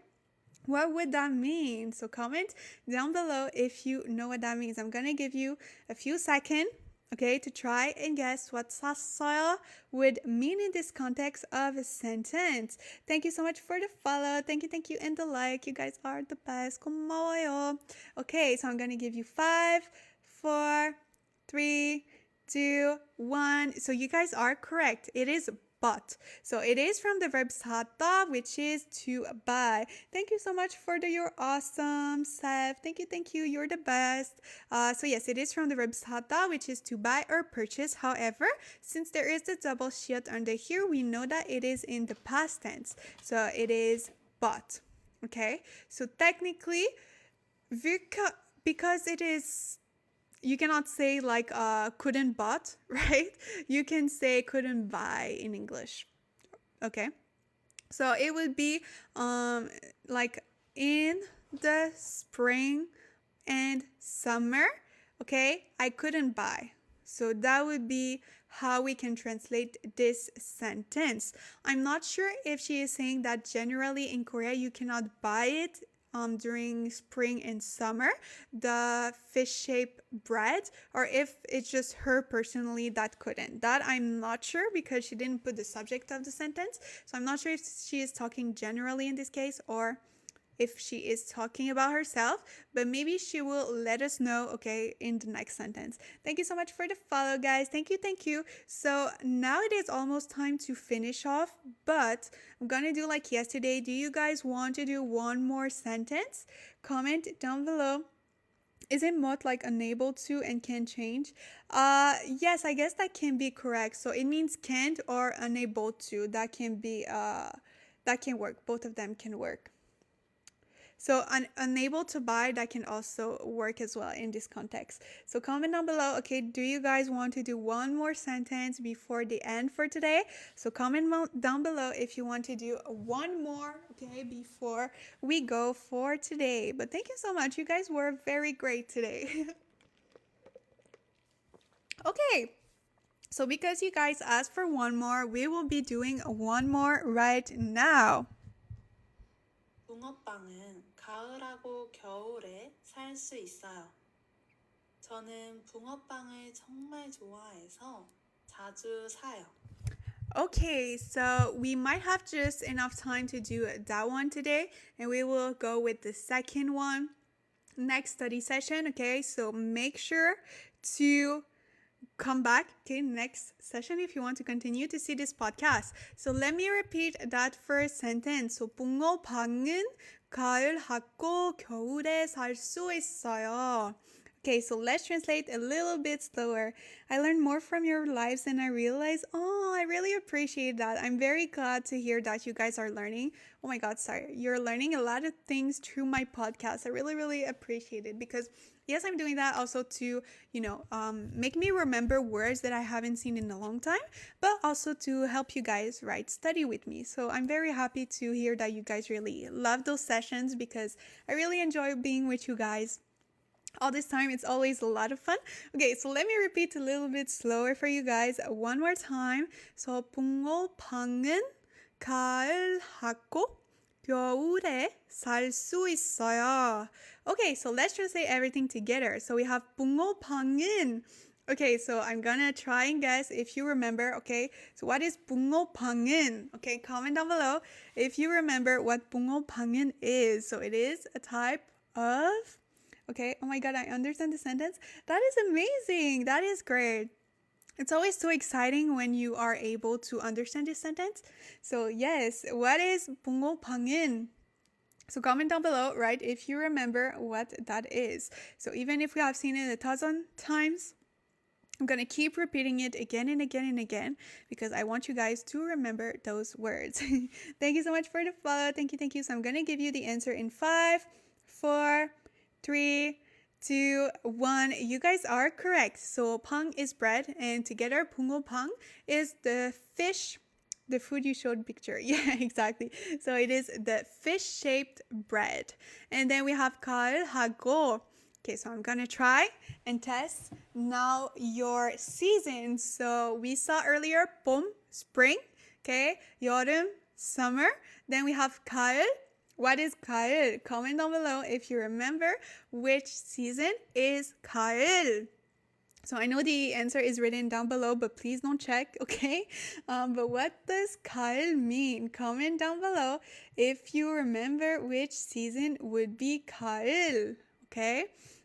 what would that mean? So comment down below if you know what that means. I'm gonna give you a few seconds, okay, to try and guess what 샀어요 would mean in this context of a sentence. Thank you so much for the follow. Thank you, and the like. You guys are the best. 고마워요. Okay, so I'm going to give you 5, 4, 3, 2, 1. So you guys are correct. It is but. So it is from the verb 사다, which is to buy. Thank you so much for your awesome self. Thank you. You're the best. So yes, it is from the verb 사다, which is to buy or purchase. However, since there is the double shiot under here, we know that it is in the past tense. So it is bought. Okay. So technically, because it is, you cannot say like couldn't bought, right? You can say couldn't buy in English. Okay. So it would be like in the spring and summer, okay, I couldn't buy. So that would be how we can translate this sentence. I'm not sure if she is saying that generally in Korea you cannot buy it during spring and summer, the fish-shaped bread, or if it's just her personally that couldn't. That I'm not sure because she didn't put the subject of the sentence. So I'm not sure if she is talking generally in this case or if she is talking about herself, but maybe she will let us know, okay, in the next sentence. Thank you so much for the follow, guys. Thank you. So now it is almost time to finish off, but I'm gonna do like yesterday. Do you guys want to do one more sentence? Comment down below. Is it not like unable to and can change? Yes, I guess that can be correct. So it means can't or unable to. That can be, that can work. Both of them can work. So unable to buy, that can also work as well in this context. So comment down below, okay, do you guys want to do one more sentence before the end for today? So comment down below if you want to do one more, okay, before we go for today. But thank you so much. You guys were very great today. Okay. So because you guys asked for one more, we will be doing one more right now. 붕어빵은 가을하고 겨울에 살 수 있어요. 저는 붕어빵을 정말 좋아해서 자주 사요. Okay, so we might have just enough time to do that one today, and we will go with the second one next study session, okay? So make sure to come back, okay, next session if you want to continue to see this podcast. So let me repeat that first sentence. So 붕어빵은 가을하고 겨울에 살 수 있어요. Okay, so let's translate a little bit slower. I learned more from your lives and I realized, oh, I really appreciate that. I'm very glad to hear that you guys are learning. Oh my God, sorry. You're learning a lot of things through my podcast. I really, really appreciate it because yes, I'm doing that also to, make me remember words that I haven't seen in a long time, but also to help you guys, right, study with me. So I'm very happy to hear that you guys really love those sessions because I really enjoy being with you guys. All this time, it's always a lot of fun. Okay, so let me repeat a little bit slower for you guys one more time. So 붕어빵은 가을하고 겨울에 살 수 있어요. Okay, so let's translate everything together. So we have 붕어빵은. Okay, so I'm gonna try and guess if you remember, okay? So what is 붕어빵은? Okay, comment down below if you remember what 붕어빵은 is. So it is a type of Okay. Oh my God, I understand the sentence. That is amazing. That is great. It's always so exciting when you are able to understand this sentence. So yes, what is 붕어빵은? So comment down below, right, if you remember what that is. So even if we have seen it 1,000 times, I'm going to keep repeating it again and again and again because I want you guys to remember those words. Thank you so much for the follow. Thank you, thank you. So I'm going to give you the answer in 5, 4, 3, 2, 1. You guys are correct. So 팡 is bread, and together 붕어빵 is the fish, the food you showed picture. Yeah, exactly. So it is the fish-shaped bread. And then we have 가을하고. Okay, so I'm gonna try and test now your seasons. So we saw earlier 봄, spring, okay, 여름, summer. Then we have 가을. What is 가을? Comment down below if you remember which season is 가을. So I know the answer is written down below, but please don't check, okay? But what does 가을 mean? Comment down below if you remember which season would be 가을, okay?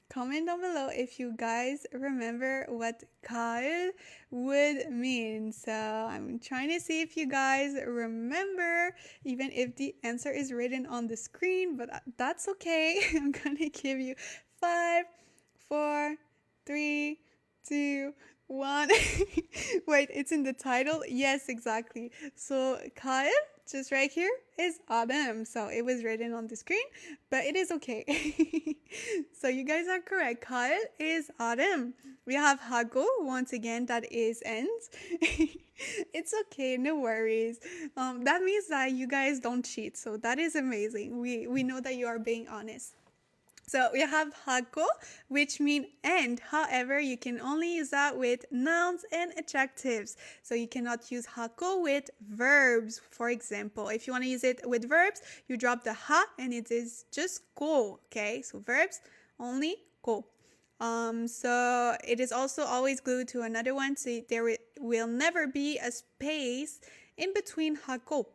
Comment down below if you guys remember what 가을 would mean. So I'm trying to see if you guys remember, even if the answer is written on the screen, but that's okay. I'm gonna give you 5, 4, 3, 2, 1. Wait, it's in the title? Yes, exactly. So 가을, just right here, is autumn. So it was written on the screen, but it is okay. So you guys are correct. 가을 is autumn. We have 하고, once again, that is ends. It's okay, no worries. That means that you guys don't cheat. So that is amazing. We know that you are being honest. So we have 하고, which mean end. However, you can only use that with nouns and adjectives. So you cannot use 하고 with verbs. For example, if you want to use it with verbs, you drop the ha and it is just go. Okay, so verbs only go. So it is also always glued to another one. So there will never be a space in between 하고.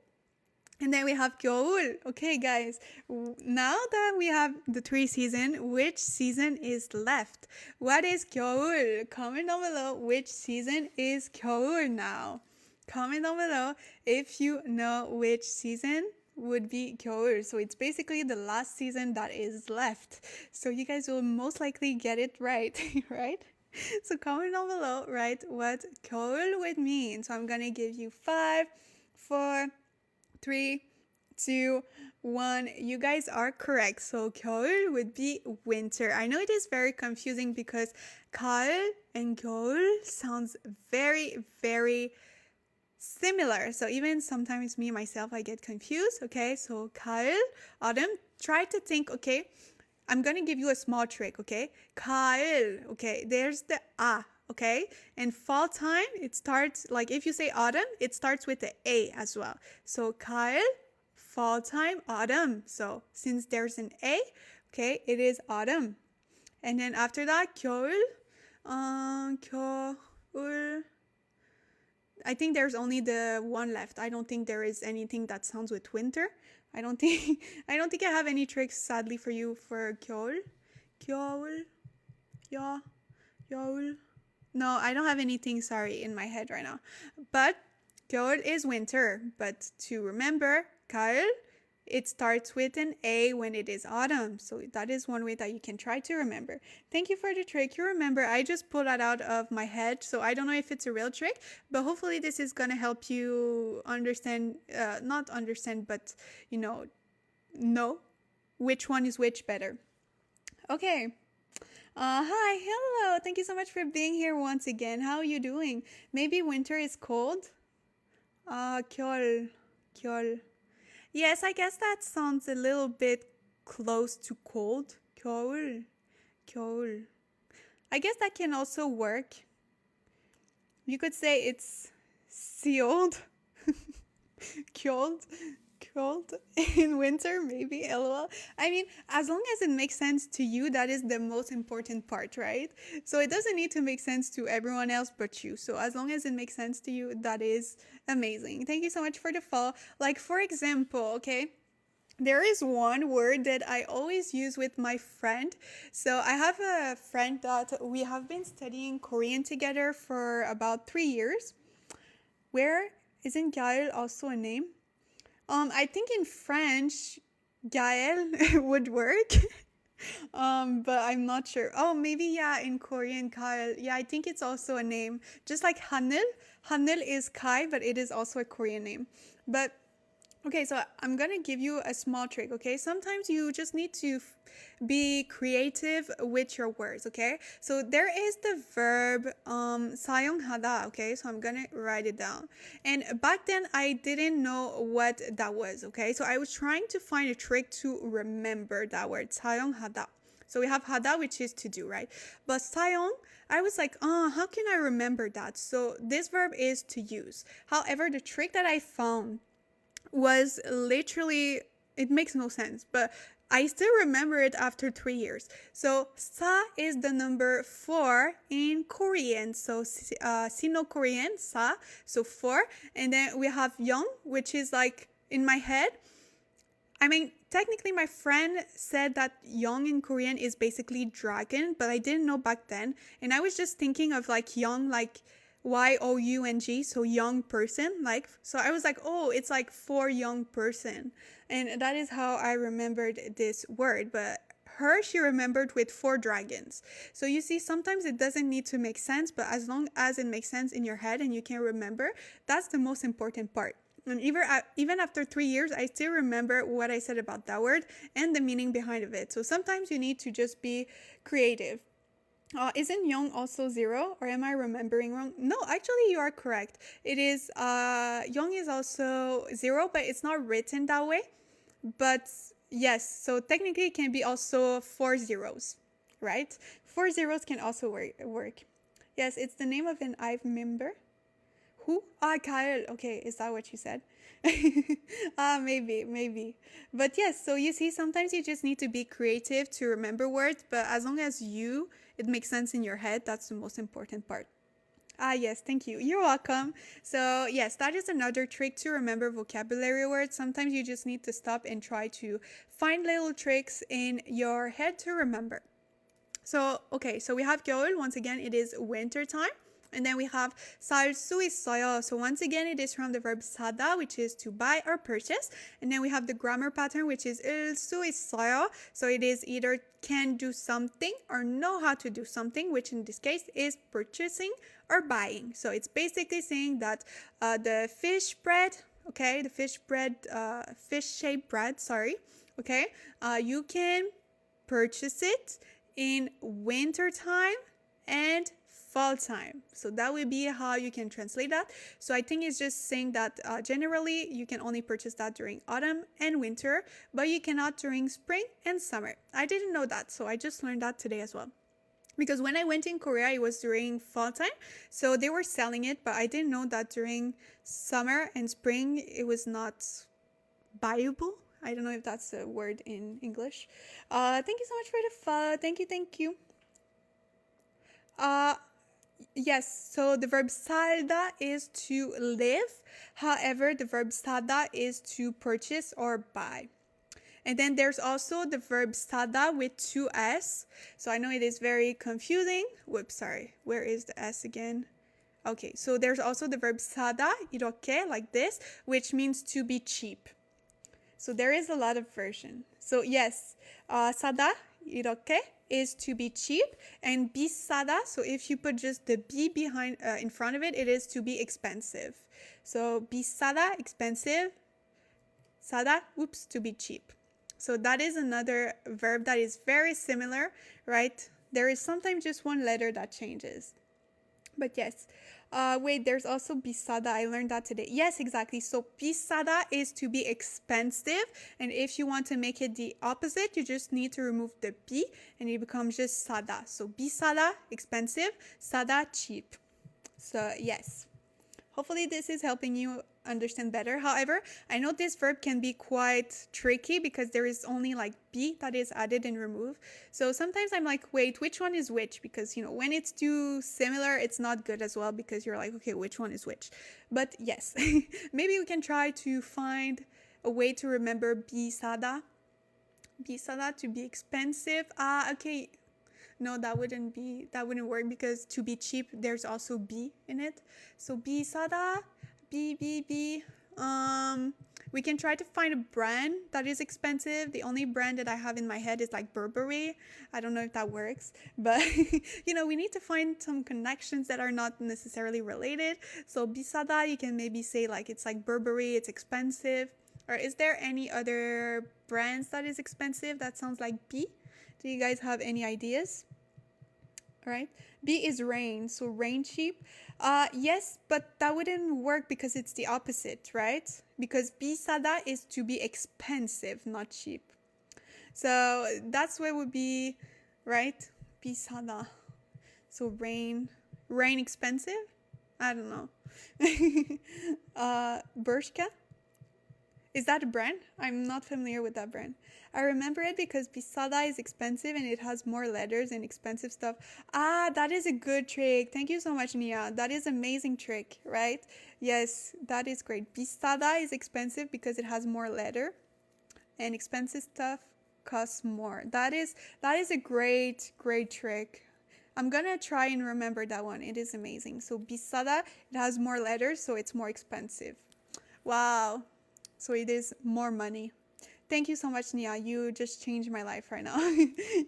And then we have 겨울. Okay, guys. Now that we have the 3 seasons, which season is left? What is 겨울? Comment down below which season is 겨울 now. Comment down below if you know which season would be 겨울. So it's basically the last season that is left. So you guys will most likely get it right, right? So comment down below, right, what 겨울 would mean. So I'm gonna give you 5, 4, 3, 2, 1. You guys are correct. So 겨울 would be winter. I know it is very confusing because 가을 and 겨울 sounds very, very similar. So even sometimes me myself, I get confused. Okay, so 가을, autumn. Try to think. Okay, I'm gonna give you a small trick. Okay, 가을. Okay, there's the a. Okay, and fall time, it starts, like if you say autumn, it starts with the A as well. So 가을, fall time, autumn. So since there's an A, okay, it is autumn. And then after that, 겨울, 겨울. I think there's only the one left. I don't think there is anything that sounds with winter. I don't think I have any tricks, sadly, for you for 겨울. 겨울, yeah, 겨울. No, I don't have anything, sorry, in my head right now. But 겨울 is winter. But to remember, 가을, it starts with an A when it is autumn. So that is one way that you can try to remember. Thank you for the trick. You remember, I just pulled that out of my head. So I don't know if it's a real trick, but hopefully this is going to help you understand, not understand, but, know which one is which better. Okay. Hi, hello. Thank you so much for being here once again. How are you doing? Maybe winter is cold? 겨울. Yes, I guess that sounds a little bit close to cold. 겨울. I guess that can also work. You could say it's Seoul. Cold in winter, maybe, lol. I mean, as long as it makes sense to you, that is the most important part, right? So it doesn't need to make sense to everyone else but you. So as long as it makes sense to you, that is amazing. Thank you so much for the follow. Like, for example, okay, there is one word that I always use with my friend. So I have a friend that we have been studying Korean together for about 3 years. Where isn't Gael also a name? I think in French, Gael would work. But I'm not sure. Oh, maybe yeah, in Korean, Kyle. Yeah, I think it's also a name. Just like Hanil. Hanil is Kai, but it is also a Korean name. But okay, so I'm gonna give you a small trick, okay? Sometimes you just need to be creative with your words, okay? So there is the verb 사용하다, okay? So I'm gonna write it down. And back then I didn't know what that was, okay? So I was trying to find a trick to remember that word, 사용하다. So we have hada, which is to do, right? But 사용, I was like, oh, how can I remember that? So this verb is to use. However, the trick that I found was literally, it makes no sense, but I still remember it after 3 years. So sa is the number 4 in Korean. So Sino-Korean, sa, so 4. And then we have young, which is like in my head. I mean, technically my friend said that young in Korean is basically dragon, but I didn't know back then. And I was just thinking of like young, like young, so young person, like, so I was like, oh, it's like for young person, and that is how I remembered this word. But she remembered with 4 dragons. So you see, sometimes it doesn't need to make sense, but as long as it makes sense in your head and you can remember, that's the most important part. And even after 3 years, I still remember what I said about that word and the meaning behind of it. So sometimes you need to just be creative. Isn't young also 0, or am I remembering wrong? No, actually you are correct. It is, young is also 0, but it's not written that way. But yes, so technically it can be also 4 zeros, right? 4 zeros can also work. Yes, it's the name of an IVE member. Who? Kyle. Okay, is that what you said? Maybe. But yes, so you see, sometimes you just need to be creative to remember words, but as long as it makes sense in your head, that's the most important part. Yes, thank you. You're welcome. So yes, that is another trick to remember vocabulary words. Sometimes you just need to stop and try to find little tricks in your head to remember. So, okay, so we have 겨울. Once again, it is winter time. And then we have 살 수 있어요. So once again, it is from the verb 사다, which is to buy or purchase. And then we have the grammar pattern, which is 일 수 있어요. So it is either can do something or know how to do something, which in this case is purchasing or buying. So it's basically saying that the fish bread, okay, the fish-shaped bread, sorry, okay, you can purchase it in winter time and fall time. So that will be how you can translate that. So I think it's just saying that generally you can only purchase that during autumn and winter, but you cannot during spring and summer. I didn't know that, so I just learned that today as well. Because when I went in Korea, it was during fall time, so they were selling it, but I didn't know that during summer and spring it was not buyable. I don't know if that's a word in English. Thank you so much for the follow. Thank you. Yes, so the verb 살다 is to live. However, the verb 사다 is to purchase or buy. And then there's also the verb 사다 with 2 S. So I know it is very confusing. Whoops, sorry. Where is the S again? Okay, so there's also the verb 사다, 이렇게, like this, which means to be cheap. So there is a lot of version. So yes, 사다, 이렇게, is to be cheap, and 비싸다, so if you put just the B behind in front of it, it is to be expensive. So 비싸다, expensive, 싸다, to be cheap. So that is another verb that is very similar, right? There is sometimes just one letter that changes. But yes. Wait, there's also 비싸다. I learned that today. Yes, exactly. So 비싸다 is to be expensive. And if you want to make it the opposite, you just need to remove the B and it becomes just 싸다. So 비싸다, expensive. 싸다, cheap. So yes. Hopefully this is helping you understand better. However, I know this verb can be quite tricky because there is only like B that is added and removed. So sometimes I'm like, wait, which one is which? Because, you know, when it's too similar, it's not good as well because you're like, okay, which one is which? But yes, maybe we can try to find a way to remember 비싸다. 비싸다, to be expensive. Okay. No, that wouldn't work because to be cheap, there's also B in it. So 비싸다, B. We can try to find a brand that is expensive. The only brand that I have in my head is like Burberry. I don't know if that works, but we need to find some connections that are not necessarily related. So 비싸다, you can maybe say like it's like Burberry, it's expensive. Or is there any other brands that is expensive that sounds like B? Do you guys have any ideas? All right. B is rain. So rain cheap. Yes, but that wouldn't work because it's the opposite, right? Because 비싸다 is to be expensive, not cheap. So that's what would be, right? 비싸다. So rain expensive? I don't know. Bershka? Is that a brand? I'm not familiar with that brand. I remember it because pisada is expensive and it has more letters and expensive stuff. That is a good trick. Thank you so much, Nia. That is an amazing trick, right? Yes, that is great. Pisada is expensive because it has more letter and expensive stuff costs more. That is a great trick. I'm gonna try and remember that one. It is amazing. So pisada, it has more letters, so it's more expensive. Wow. So it is more money. Thank you so much, Nia. You just changed my life right now.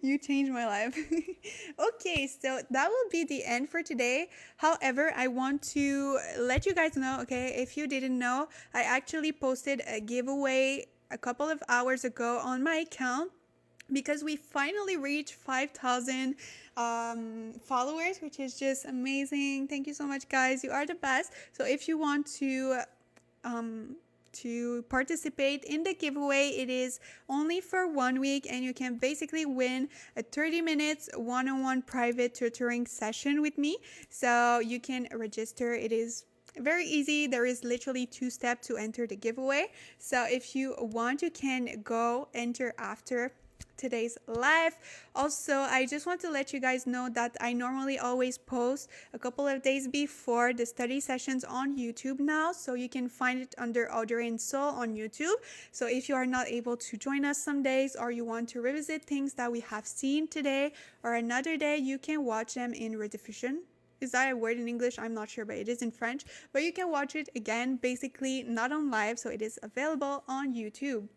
You changed my life. Okay, so that will be the end for today. However, I want to let you guys know, okay, if you didn't know, I actually posted a giveaway a couple of hours ago on my account because we finally reached 5,000 followers, which is just amazing. Thank you so much, guys. You are the best. So if you want to participate in the giveaway, it is only for 1 week and you can basically win a 30 minutes one-on-one private tutoring session with me. So you can register. It is very easy. There is literally 2 steps to enter the giveaway. So if you want, you can go enter after today's live. Also, I just want to let you guys know that I normally always post a couple of days before the study sessions on YouTube now, so you can find it under Audrey and Seoul on YouTube. So if you are not able to join us some days, or you want to revisit things that we have seen today or another day, you can watch them in rediffusion. Is that a word in English? I'm not sure, but it is in French. But you can watch it again, basically not on live, so it is available on YouTube.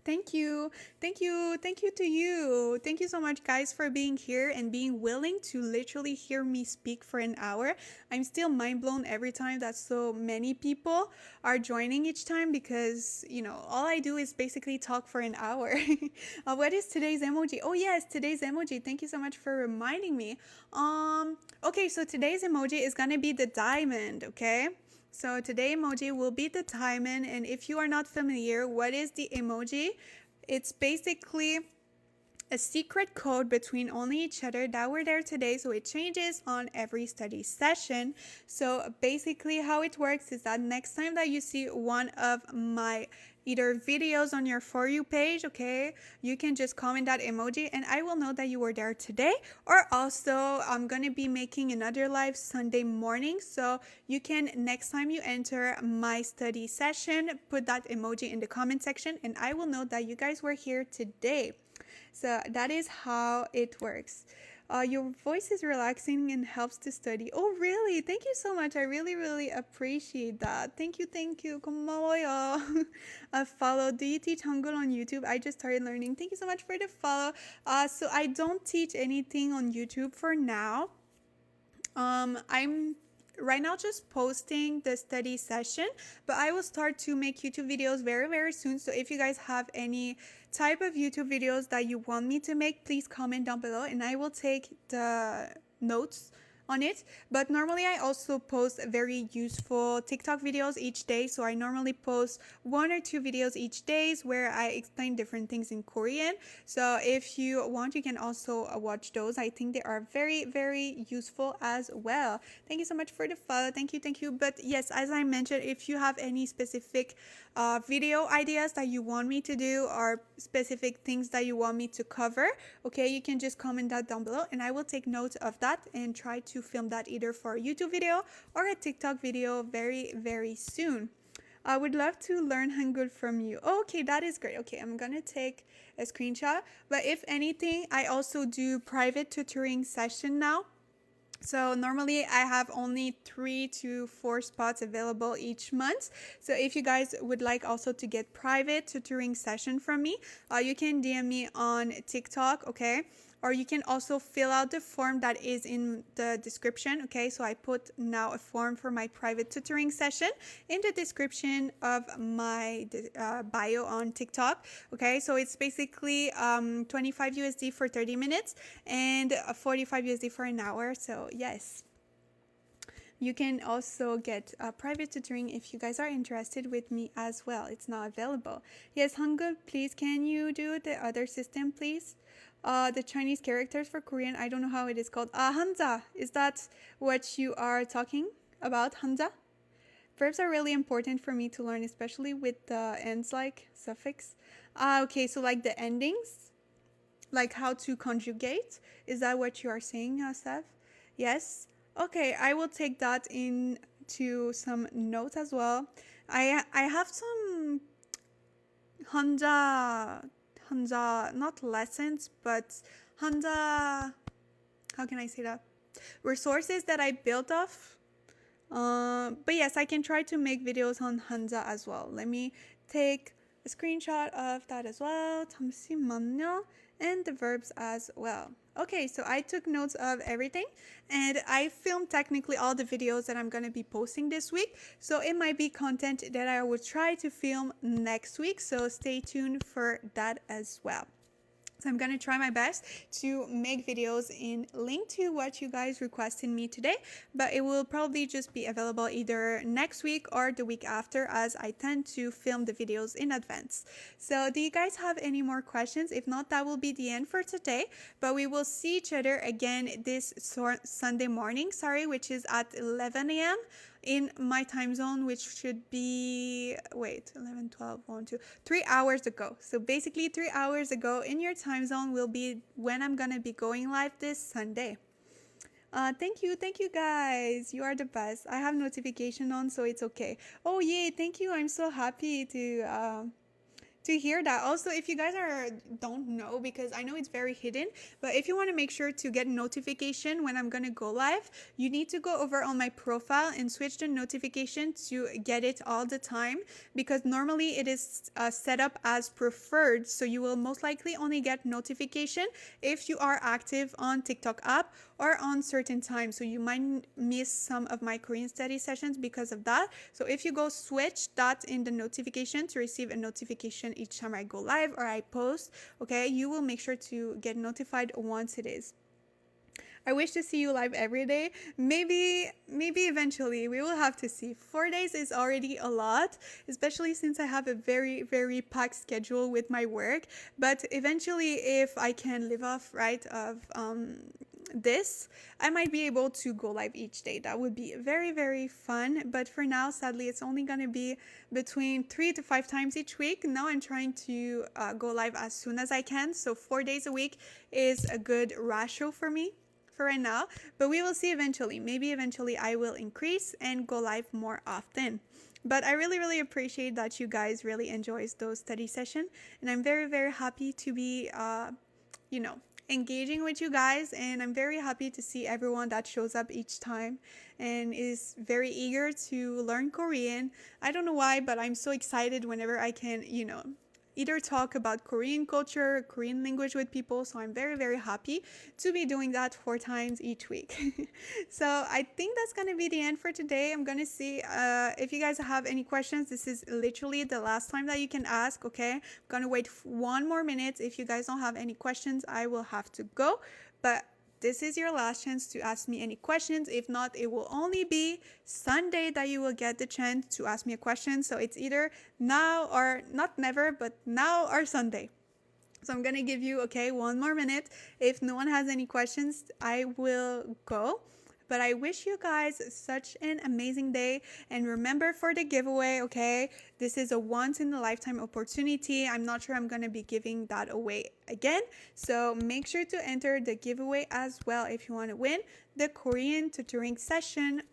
Thank you to you. Thank you so much, guys, for being here and being willing to literally hear me speak for an hour. I'm still mind blown every time that so many people are joining each time because, all I do is basically talk for an hour. What is today's emoji? Oh, yes, today's emoji. Thank you so much for reminding me. Okay, so today's emoji is gonna be the diamond, okay? So today emoji will be the diamond, and if you are not familiar, what is the emoji? It's basically a secret code between only each other that were there today, so it changes on every study session. So basically how it works is that next time that you see one of my either videos on your For You page, okay, you can just comment that emoji and I will know that you were there today. Or also, I'm gonna be making another live Sunday morning, so you can, next time you enter my study session, put that emoji in the comment section and I will know that you guys were here today. So that is how it works. Your voice is relaxing and helps to study. Oh, really? Thank you so much. I really appreciate that. Thank you. 고마워요. Follow. Do you teach Hangul on YouTube? I just started learning. Thank you so much for the follow. So I don't teach anything on YouTube for now. I'm right now just posting the study session, but I will start to make YouTube videos very soon. So if you guys have any type of YouTube videos that you want me to make, please comment down below and I will take the notes on it. But normally I also post very useful TikTok videos each day, so I normally post 1 or 2 videos each day where I explain different things in Korean. So if you want, you can also watch those. I think they are very useful as well. Thank you so much for the follow. Thank you. But yes, as I mentioned, if you have any specific video ideas that you want me to do or specific things that you want me to cover, okay, you can just comment that down below and I will take note of that and try to film that either for a YouTube video or a TikTok video very soon. I would love to learn Hangul from you. Okay, that is great. Okay, I'm gonna take a screenshot. But if anything, I also do private tutoring session now. So normally I have only 3 to 4 spots available each month. So if you guys would like also to get private tutoring session from me, you can DM me on TikTok, okay? Or you can also fill out the form that is in the description, okay? So I put now a form for my private tutoring session in the description of my bio on TikTok, okay? So it's basically 25 USD for 30 minutes and 45 USD for an hour. So yes. You can also get private tutoring if you guys are interested with me as well. It's not available. Yes, Hangul, please, can you do the other system, please? The Chinese characters for Korean, I don't know how it is called. Hanja, is that what you are talking about, Hanja? Verbs are really important for me to learn, especially with the ends like suffix. Okay, so like the endings, like how to conjugate. Is that what you are saying, Steph? Yes. Okay, I will take that into some notes as well. I have some Hanja, not lessons, but Hanja, how can I say that? Resources that I built off. But yes, I can try to make videos on Hanja as well. Let me take a screenshot of that as well. 잠시만요. And the verbs as well. Okay, so I took notes of everything and I filmed technically all the videos that I'm going to be posting this week. So it might be content that I will try to film next week. So stay tuned for that as well. So I'm going to try my best to make videos in link to what you guys requested me today, but it will probably just be available either next week or the week after, as I tend to film the videos in advance. So do you guys have any more questions? If not, that will be the end for today, but we will see each other again this Sunday morning, which is at 11 a.m. in my time zone, which should be 11, 12, 1, 2, 3 hours ago. So basically 3 hours ago in your time zone will be when I'm gonna be going live this Sunday. Thank you guys, you are the best. I have notification on, so it's okay. Oh yay, thank you. I'm so happy to hear that. Also, if you guys don't know, because I know it's very hidden, but if you want to make sure to get notification when I'm gonna go live, you need to go over on my profile and switch the notification to get it all the time, because normally it is set up as preferred, so you will most likely only get notification if you are active on TikTok app or on certain times. So you might miss some of my Korean study sessions because of that. So if you go switch that in the notification to receive a notification each time I go live or I post, okay, you will make sure to get notified once it is. I wish to see you live every day. Maybe eventually. We will have to see. 4 days is already a lot, especially since I have a very, very packed schedule with my work. But eventually, if I can live off, of this, I might be able to go live each day. That would be very, very fun. But for now, sadly, it's only going to be between 3 to 5 times each week. Now I'm trying to go live as soon as I can. So 4 days a week is a good ratio for me for right now. But we will see eventually. Maybe eventually I will increase and go live more often. But I really, really appreciate that you guys really enjoy those study sessions. And I'm very, very happy to be, engaging with you guys, and I'm very happy to see everyone that shows up each time and is very eager to learn Korean. I don't know why, but I'm so excited whenever I can, either talk about Korean culture, Korean language with people. So I'm very, very happy to be doing that 4 times each week. So I think that's going to be the end for today. I'm going to see if you guys have any questions. This is literally the last time that you can ask, okay? I'm going to wait 1 more minute. If you guys don't have any questions, I will have to go. But this is your last chance to ask me any questions. If not, it will only be Sunday that you will get the chance to ask me a question. So it's either now or not never, but now or Sunday. So I'm going to give you, 1 more minute. If no one has any questions, I will go. But I wish you guys such an amazing day. And remember for the giveaway, okay? This is a once-in-a-lifetime opportunity. I'm not sure I'm going to be giving that away again. So make sure to enter the giveaway as well if you want to win the Korean tutoring session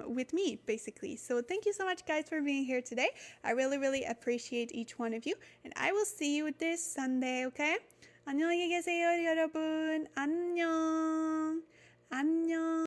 with me, basically. So thank you so much, guys, for being here today. I really, really appreciate each one of you. And I will see you this Sunday, okay? 안녕히 계세요, 여러분. 안녕. 안녕.